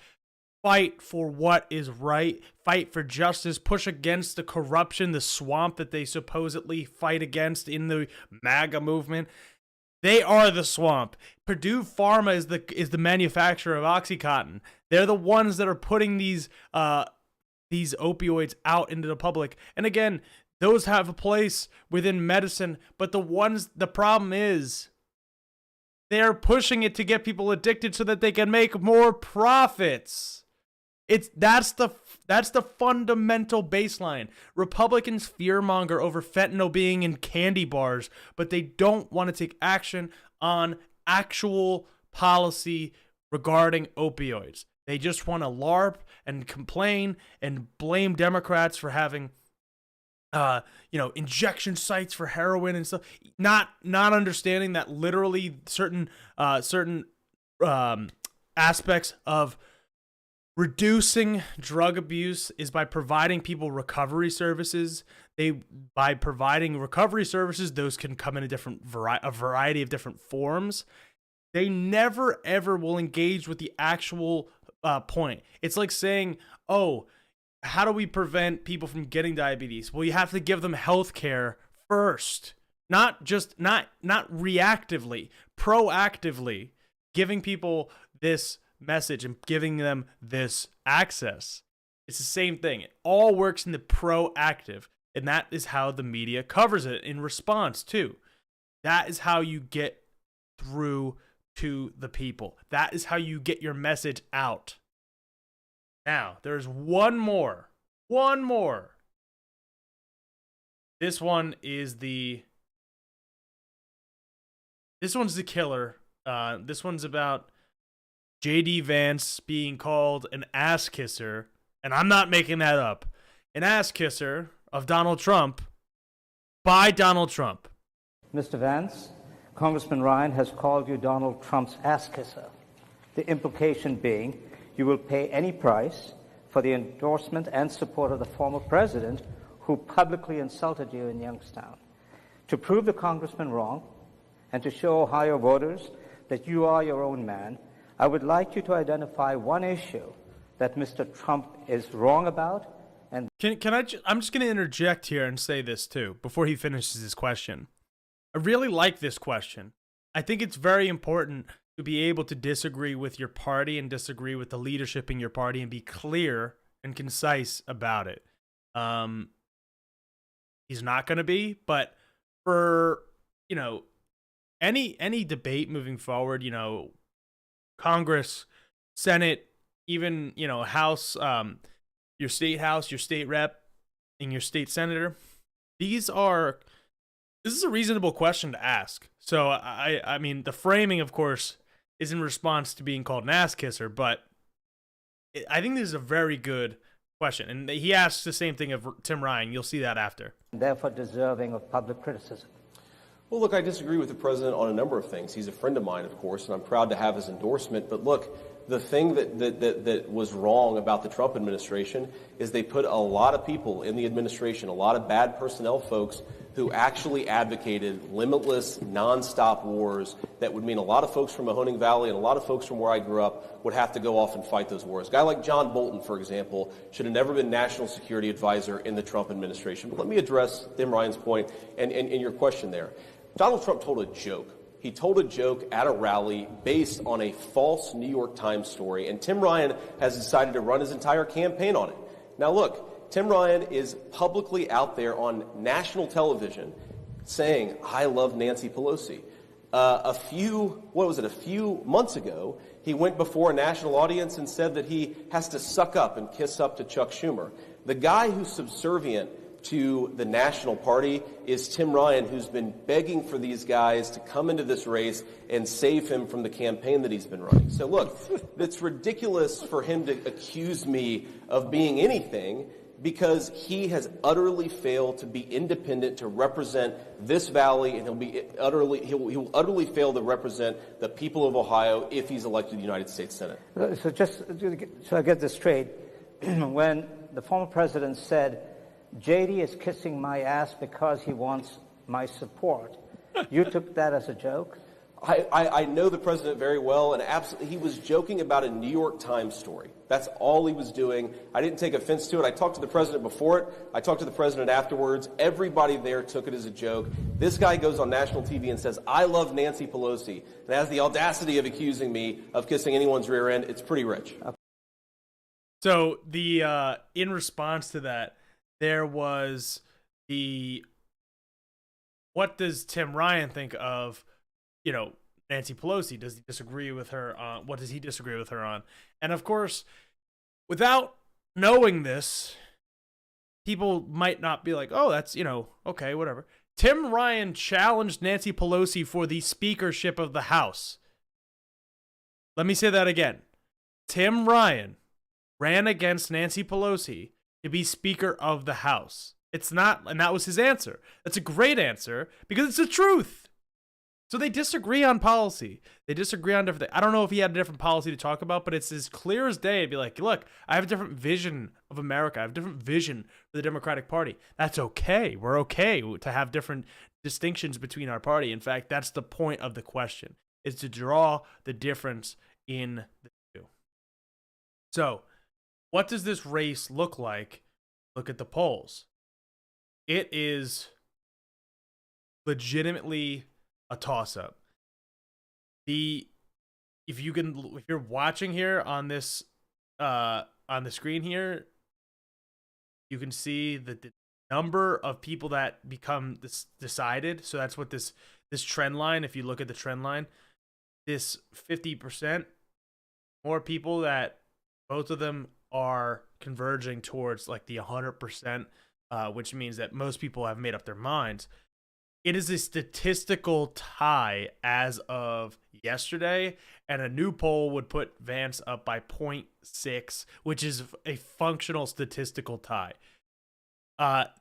Fight for what is right. Fight for justice. Push against the corruption, the swamp that they supposedly fight against in the MAGA movement. They are the swamp. Purdue Pharma is the manufacturer of OxyContin. They're the ones that are putting these opioids out into the public. And again, those have a place within medicine, but the problem is they're pushing it to get people addicted so that they can make more profits. That's the fundamental baseline. Republicans fearmonger over fentanyl being in candy bars, but they don't want to take action on actual policy regarding opioids. They just want to LARP and complain and blame Democrats for having injection sites for heroin and stuff, not understanding that literally certain aspects of reducing drug abuse is by providing people recovery services. By providing recovery services, those can come in a variety of different forms. They never ever will engage with the actual point. It's like saying, oh, how do we prevent people from getting diabetes? Well, you have to give them health care first, not reactively, proactively, giving people this message and giving them this access. It's the same thing. It all works in the proactive, and that is how the media covers it in response too. That is how you get through to the people. That is how you get your message out. Now, there's one more. This one's the killer. This one's about J.D. Vance being called an ass kisser, and I'm not making that up. An ass kisser of Donald Trump by Donald Trump.
Mr. Vance, Congressman Ryan has called you Donald Trump's ass kisser. The implication being you will pay any price for the endorsement and support of the former president who publicly insulted you in Youngstown. To prove the congressman wrong and to show Ohio voters that you are your own man, I would like you to identify one issue that Mr. Trump is wrong about And
can I? I'm just going to interject here and say this too before he finishes his question. I really like this question. I think it's very important to be able to disagree with your party and disagree with the leadership in your party and be clear and concise about it. He's not going to be, but for, you know, any debate moving forward, you know, Congress, Senate, even, you know, House, your state house, your state rep, and your state senator, this is a reasonable question to ask. So I mean, the framing, of course, is in response to being called an ass kisser, but I think this is a very good question. And he asks the same thing of Tim Ryan. You'll see that after.
Therefore deserving of public criticism.
Well, look, I disagree with the president on a number of things. He's a friend of mine, of course, and I'm proud to have his endorsement. But look, the thing that was wrong about the Trump administration is they put a lot of people in the administration, a lot of bad personnel folks who actually advocated limitless, nonstop wars that would mean a lot of folks from Mahoning Valley and a lot of folks from where I grew up would have to go off and fight those wars. A guy like John Bolton, for example, should have never been national security advisor in the Trump administration. But let me address Tim Ryan's point and your question there. Donald Trump told a joke. He told a joke at a rally based on a false New York Times story, and Tim Ryan has decided to run his entire campaign on it. Now look, Tim Ryan is publicly out there on national television saying, I love Nancy Pelosi. A few months ago, he went before a national audience and said that he has to suck up and kiss up to Chuck Schumer. The guy who's subservient to the national party is Tim Ryan, who's been begging for these guys to come into this race and save him from the campaign that he's been running. So look, it's ridiculous for him to accuse me of being anything because he has utterly failed to be independent to represent this valley, and he will utterly fail to represent the people of Ohio if he's elected to the United States Senate.
So I get this straight, when the former president said, JD is kissing my ass because he wants my support, you took that as a joke?
I know the president very well, and absolutely, he was joking about a New York Times story. That's all he was doing. I didn't take offense to it. I talked to the president before it. I talked to the president afterwards. Everybody there took it as a joke. This guy goes on national TV and says, I love Nancy Pelosi, and has the audacity of accusing me of kissing anyone's rear end. It's pretty rich.
So in response to that, there was what does Tim Ryan think of, you know, Nancy Pelosi? Does he disagree with her on, what does he disagree with her on? And of course, without knowing this, people might not be like, oh, that's, you know, okay, whatever. Tim Ryan challenged Nancy Pelosi for the speakership of the House. Let me say that again. Tim Ryan ran against Nancy Pelosi to be Speaker of the House. It's not, and that was his answer. That's a great answer because it's the truth. So they disagree on policy. They disagree on different things. I don't know if he had a different policy to talk about, but it's as clear as day. It'd be like, look, I have a different vision of America. I have a different vision for the Democratic Party. That's okay. We're okay to have different distinctions between our party. In fact, that's the point of the question, is to draw the difference in the two. So, what does this race look like? Look at the polls. It is legitimately a toss-up. If you're watching here on this on the screen here, you can see that the number of people that become decided. So that's what this trend line. If you look at the trend line, this 50% more people that both of them are converging towards like the 100%, which means that most people have made up their minds. It is a statistical tie as of yesterday, and a new poll would put Vance up by 0.6, which is a functional statistical tie.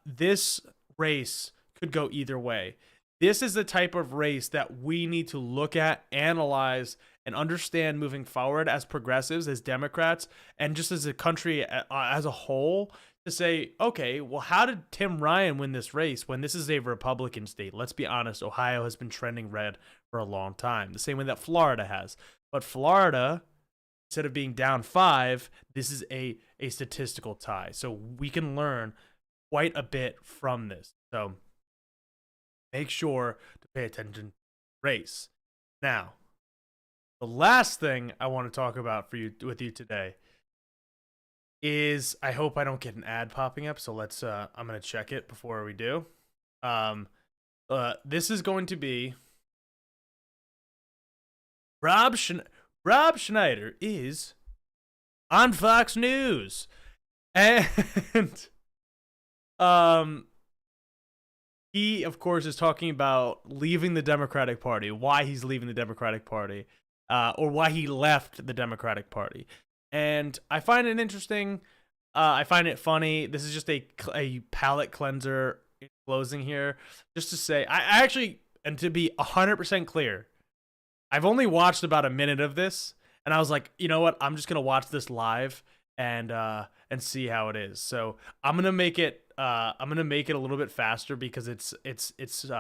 This race could go either way. This is the type of race that we need to look at, analyze, and understand moving forward as progressives, as Democrats, and just as a country as a whole, to say, okay, well, how did Tim Ryan win this race when this is a Republican state? Let's be honest, Ohio has been trending red for a long time, the same way that Florida has. But Florida instead of being down 5, this is a statistical tie. So we can learn quite a bit from this. So make sure to pay attention to the race. Now, the last thing I want to talk about with you today is, I hope I don't get an ad popping up. So let's I'm going to check it before we do. This is going to be Rob Schneider is on Fox News, and he, of course, is talking about leaving the Democratic Party, why he's leaving the Democratic Party, or why he left the Democratic Party. And I find it interesting. I find it funny. This is just a palate cleanser in closing here, just to say, I actually, and to be 100% clear, I've only watched about a minute of this, and I was like, you know what? I'm just gonna watch this live and see how it is. So I'm gonna make it a little bit faster because it's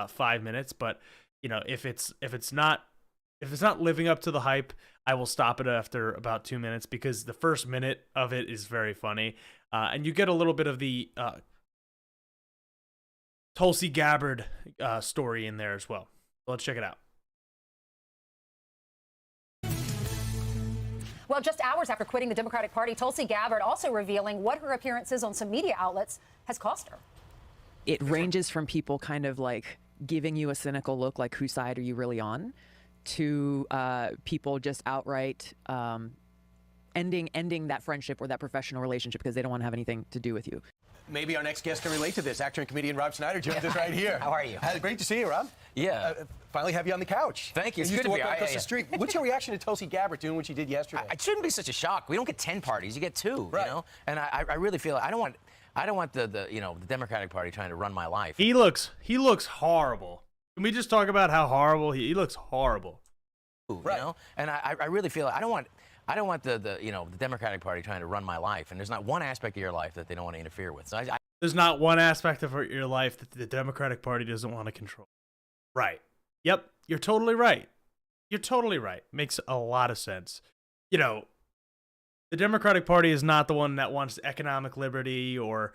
5 minutes. But you know, if it's not living up to the hype, I will stop it after about 2 minutes, because the first minute of it is very funny, and you get a little bit of the Tulsi Gabbard story in there as well. So let's check it out.
Well, just hours after quitting the Democratic Party, Tulsi Gabbard also revealing what her appearances on some media outlets has cost her.
It ranges from people kind of like giving you a cynical look, like whose side are you really on, to people just outright ending that friendship or that professional relationship because they don't want to have anything to do with you.
Maybe our next guest can relate to this. Actor and comedian Rob Schneider joins us right here.
How are you?
Great to see you, Rob.
Yeah.
Finally have you on the couch.
Thank you. It's
You used
good
to
to
work
be.
across the street. What's your reaction to Tulsi Gabbard doing what she did yesterday?
It shouldn't be such a shock. We don't get 10 parties. You get 2,
right.
You know? And I really feel I don't want the Democratic Party trying to run my life.
He looks horrible. Can we just talk about how horrible he looks? Horrible.
Right. You know? And I really feel I don't want the Democratic Party trying to run my life. And there's not one aspect of your life that they don't want to interfere with. So
there's not one aspect of your life that the Democratic Party doesn't want to control. Right. Yep. You're totally right. You're totally right. Makes a lot of sense. You know, the Democratic Party is not the one that wants economic liberty or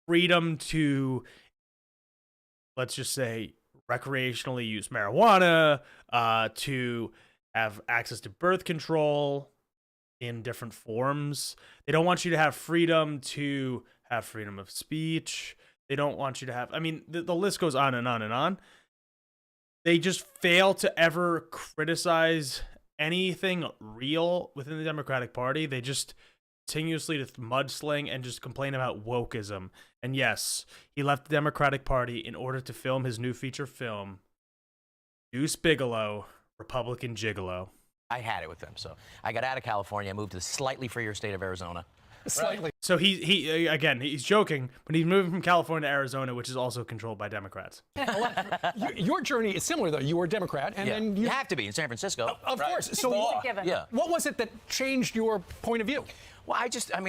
freedom to, let's just say, recreationally use marijuana, to have access to birth control in different forms. They don't want you to have freedom to have freedom of speech. They don't want you to have, I mean, the list goes on and on and on. They just fail to ever criticize anything real within the Democratic Party. They just continuously just mudsling and just complain about wokeism. And yes, he left the Democratic Party in order to film his new feature film, Deuce Bigalow, Republican Gigolo.
I had it with them. So I got out of California, moved to the slightly freer state of Arizona.
Slightly.
So he's joking, but he's moving from California to Arizona, which is also controlled by Democrats.
Your journey is similar, though. You were a Democrat, and then
you have to be in San Francisco.
Of course. So what was it that changed your point of view?
Well,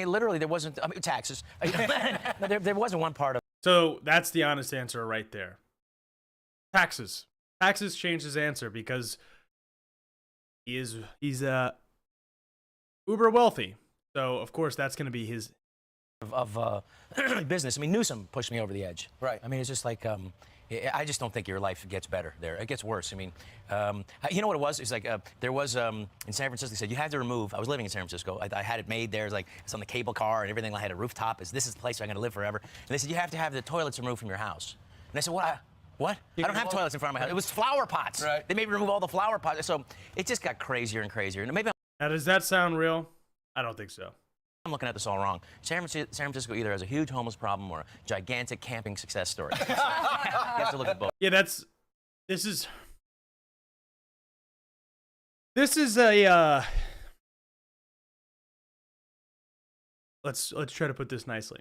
literally, there wasn't taxes. there wasn't one part of.
So that's the honest answer right there. Taxes. Taxes changed his answer because he's uber wealthy. So of course that's going to be his
of business. I mean, Newsom pushed me over the edge.
Right.
I mean, it's just like I just don't think your life gets better there. It gets worse. I mean, you know what it was? It's like there was in San Francisco. They said you had to remove. I was living in San Francisco. I had it made there. It's on the cable car and everything. I had a rooftop. This is the place I'm going to live forever. And they said you have to have the toilets removed from your house. And I said, what? What? I don't have toilets in front of my house. It was flower pots.
Right.
They made me remove all the flower pots. So it just got crazier and crazier. And maybe
now, does that sound real? I don't think so.
I'm looking at this all wrong. San Francisco either has a huge homeless problem or a gigantic camping success story. You have to look at both.
Yeah, this is a let's try to put this nicely.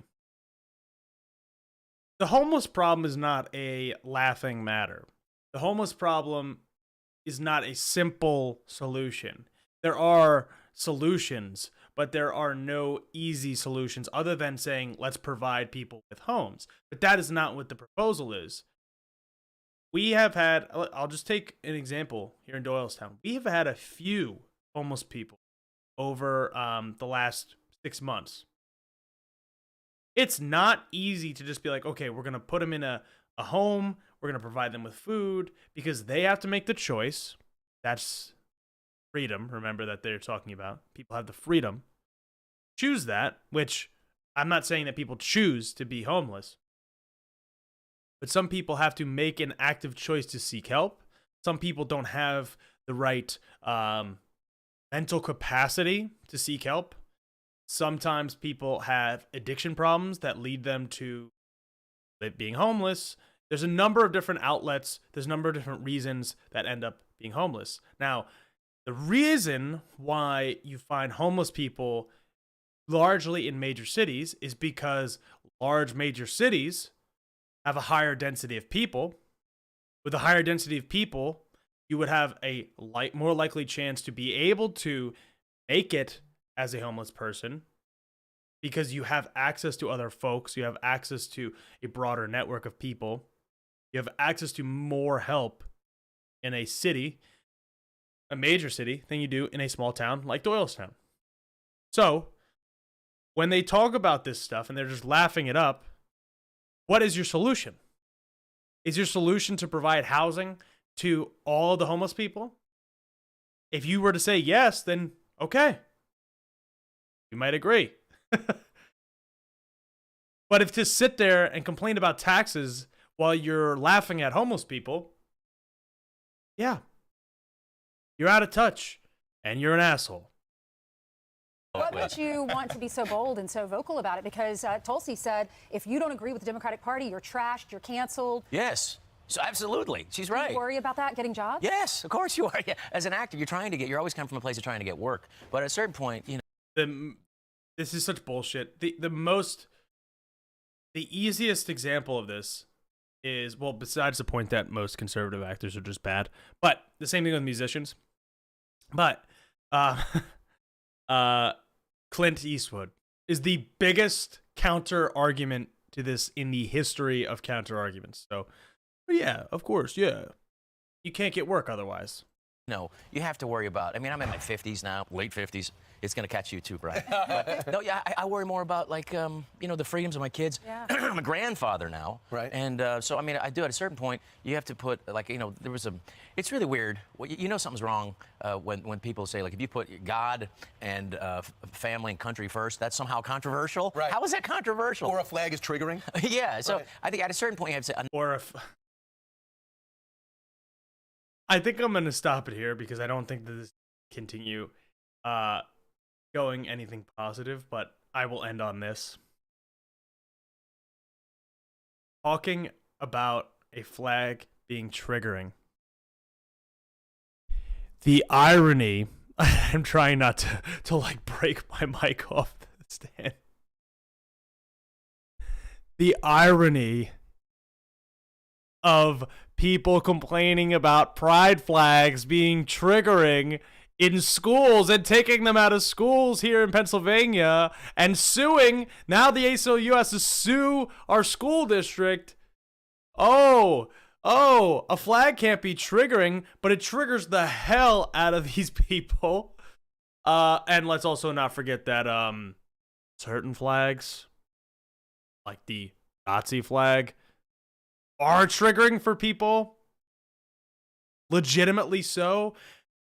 The homeless problem is not a laughing matter. The homeless problem is not a simple solution. There are solutions, but there are no easy solutions other than saying, let's provide people with homes. But that is not what the proposal is. We have had, I'll just take an example here in Doylestown. We have had a few homeless people over the last 6 months. It's not easy to just be like, okay, we're going to put them in a home. We're going to provide them with food, because they have to make the choice. That's freedom. Remember that they're talking about. People have the freedom. Choose that, which I'm not saying that people choose to be homeless. But some people have to make an active choice to seek help. Some people don't have the right mental capacity to seek help. Sometimes people have addiction problems that lead them to being homeless. There's a number of different outlets. There's a number of different reasons that end up being homeless. Now, the reason why you find homeless people largely in major cities is because large major cities have a higher density of people. With a higher density of people, you would have a more likely chance to be able to make it as a homeless person, because you have access to other folks. You have access to a broader network of people. You have access to more help in a city, a major city, than you do in a small town like Doylestown. So, when they talk about this stuff and they're just laughing it up, what is your solution? Is your solution to provide housing to all the homeless people? If you were to say yes, then okay. You might agree. But if to sit there and complain about taxes while you're laughing at homeless people, yeah, you're out of touch and you're an asshole.
What made you want to be so bold and so vocal about it? Because Tulsi said, if you don't agree with the Democratic Party, you're trashed, you're canceled.
Yes. So absolutely. She's right.
Do you worry about that, getting jobs?
Yes, of course you are. Yeah. As an actor, you're always coming from a place of trying to get work. But at a certain point, you know.
This is such bullshit. The easiest example of this is, well, besides the point that most conservative actors are just bad, but the same thing with musicians. But Clint Eastwood is the biggest counter argument to this in the history of counter arguments. So, yeah, of course, yeah. You can't get work otherwise.
No, you have to worry about. I mean, I'm in my 50s now, late 50s. It's going to catch you too, Brian. But, no, yeah, I worry more about, like, you know, the freedoms of my kids.
Yeah.
I'm a grandfather now. Right. And so, I mean, I do at a certain point, you have to put, like, you know, it's really weird. Well, you know something's wrong when people say, like, if you put God and family and country first, that's somehow controversial. Right. How is that controversial?
Or a flag is triggering.
Yeah, so I think at a certain point you have to say...
I think I'm going to stop it here because I don't think that this continue going anything positive, but I will end on this. Talking about a flag being triggering. The irony, I'm trying not to like break my mic off the stand. The irony of people complaining about pride flags being triggering in schools and taking them out of schools here in Pennsylvania and suing. Now the ACLU has to sue our school district. Oh, a flag can't be triggering, but it triggers the hell out of these people. And let's also not forget that certain flags, like the Nazi flag, are triggering for people. Legitimately so.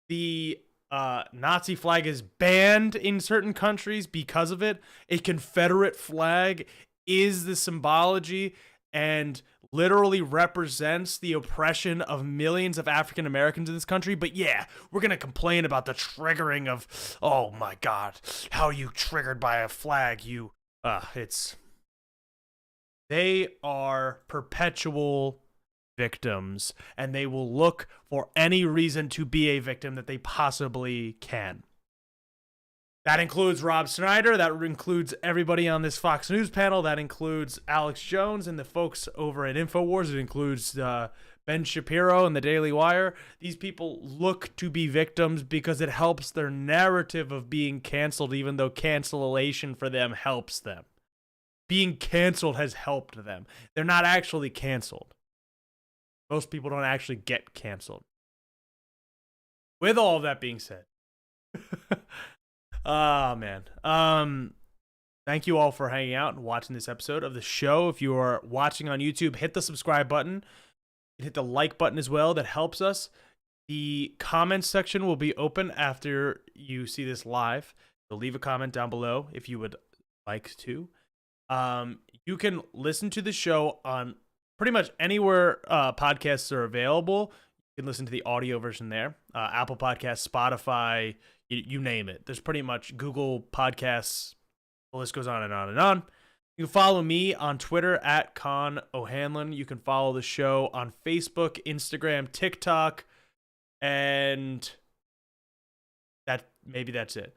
The Nazi flag is banned in certain countries because of it. A Confederate flag is the symbology and literally represents the oppression of millions of African Americans in this country. But yeah, we're going to complain about the triggering of, oh my God, how are you triggered by a flag? They are perpetual victims, and they will look for any reason to be a victim that they possibly can. That includes Rob Schneider. That includes everybody on this Fox News panel. That includes Alex Jones and the folks over at InfoWars. It includes Ben Shapiro and the Daily Wire. These people look to be victims because it helps their narrative of being canceled, even though cancellation for them helps them. Being canceled has helped them. They're not actually canceled. Most people don't actually get canceled. With all of that being said, Oh, man. Thank you all for hanging out and watching this episode of the show. If you are watching on YouTube, hit the subscribe button. Hit the like button as well. That helps us. The comments section will be open after you see this live. So leave a comment down below if you would like to. You can listen to the show on pretty much anywhere podcasts are available. You can listen to the audio version there. Apple Podcasts, Spotify, you name it. There's pretty much Google Podcasts. The list goes on and on and on. You can follow me on Twitter at Con O'Hanlon. You can follow the show on Facebook, Instagram, TikTok, and that's it.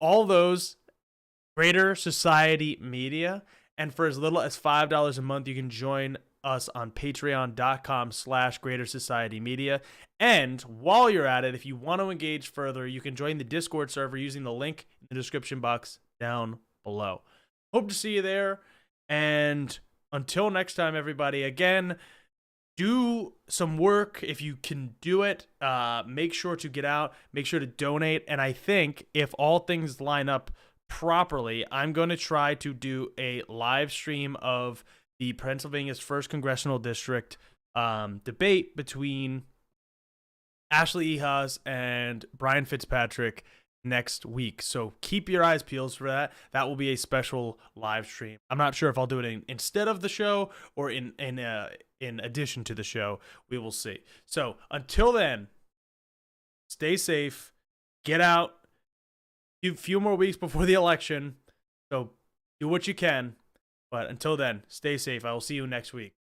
All those, Greater Society Media. And for as little as $5 a month, you can join us on patreon.com/Greater Society Media. And while you're at it, if you want to engage further, you can join the Discord server using the link in the description box down below. Hope to see you there. And until next time, everybody, again, do some work if you can do it. Make sure to get out. Make sure to donate. And I think if all things line up properly, I'm going to try to do a live stream of the Pennsylvania's 1st Congressional District debate between Ashley Ehas and Brian Fitzpatrick next week. So keep your eyes peeled for that. That will be a special live stream. I'm not sure if I'll do it instead of the show or in addition to the show. We will see. So until then, stay safe, get out. A few more weeks before the election, so do what you can. But until then, stay safe. I will see you next week.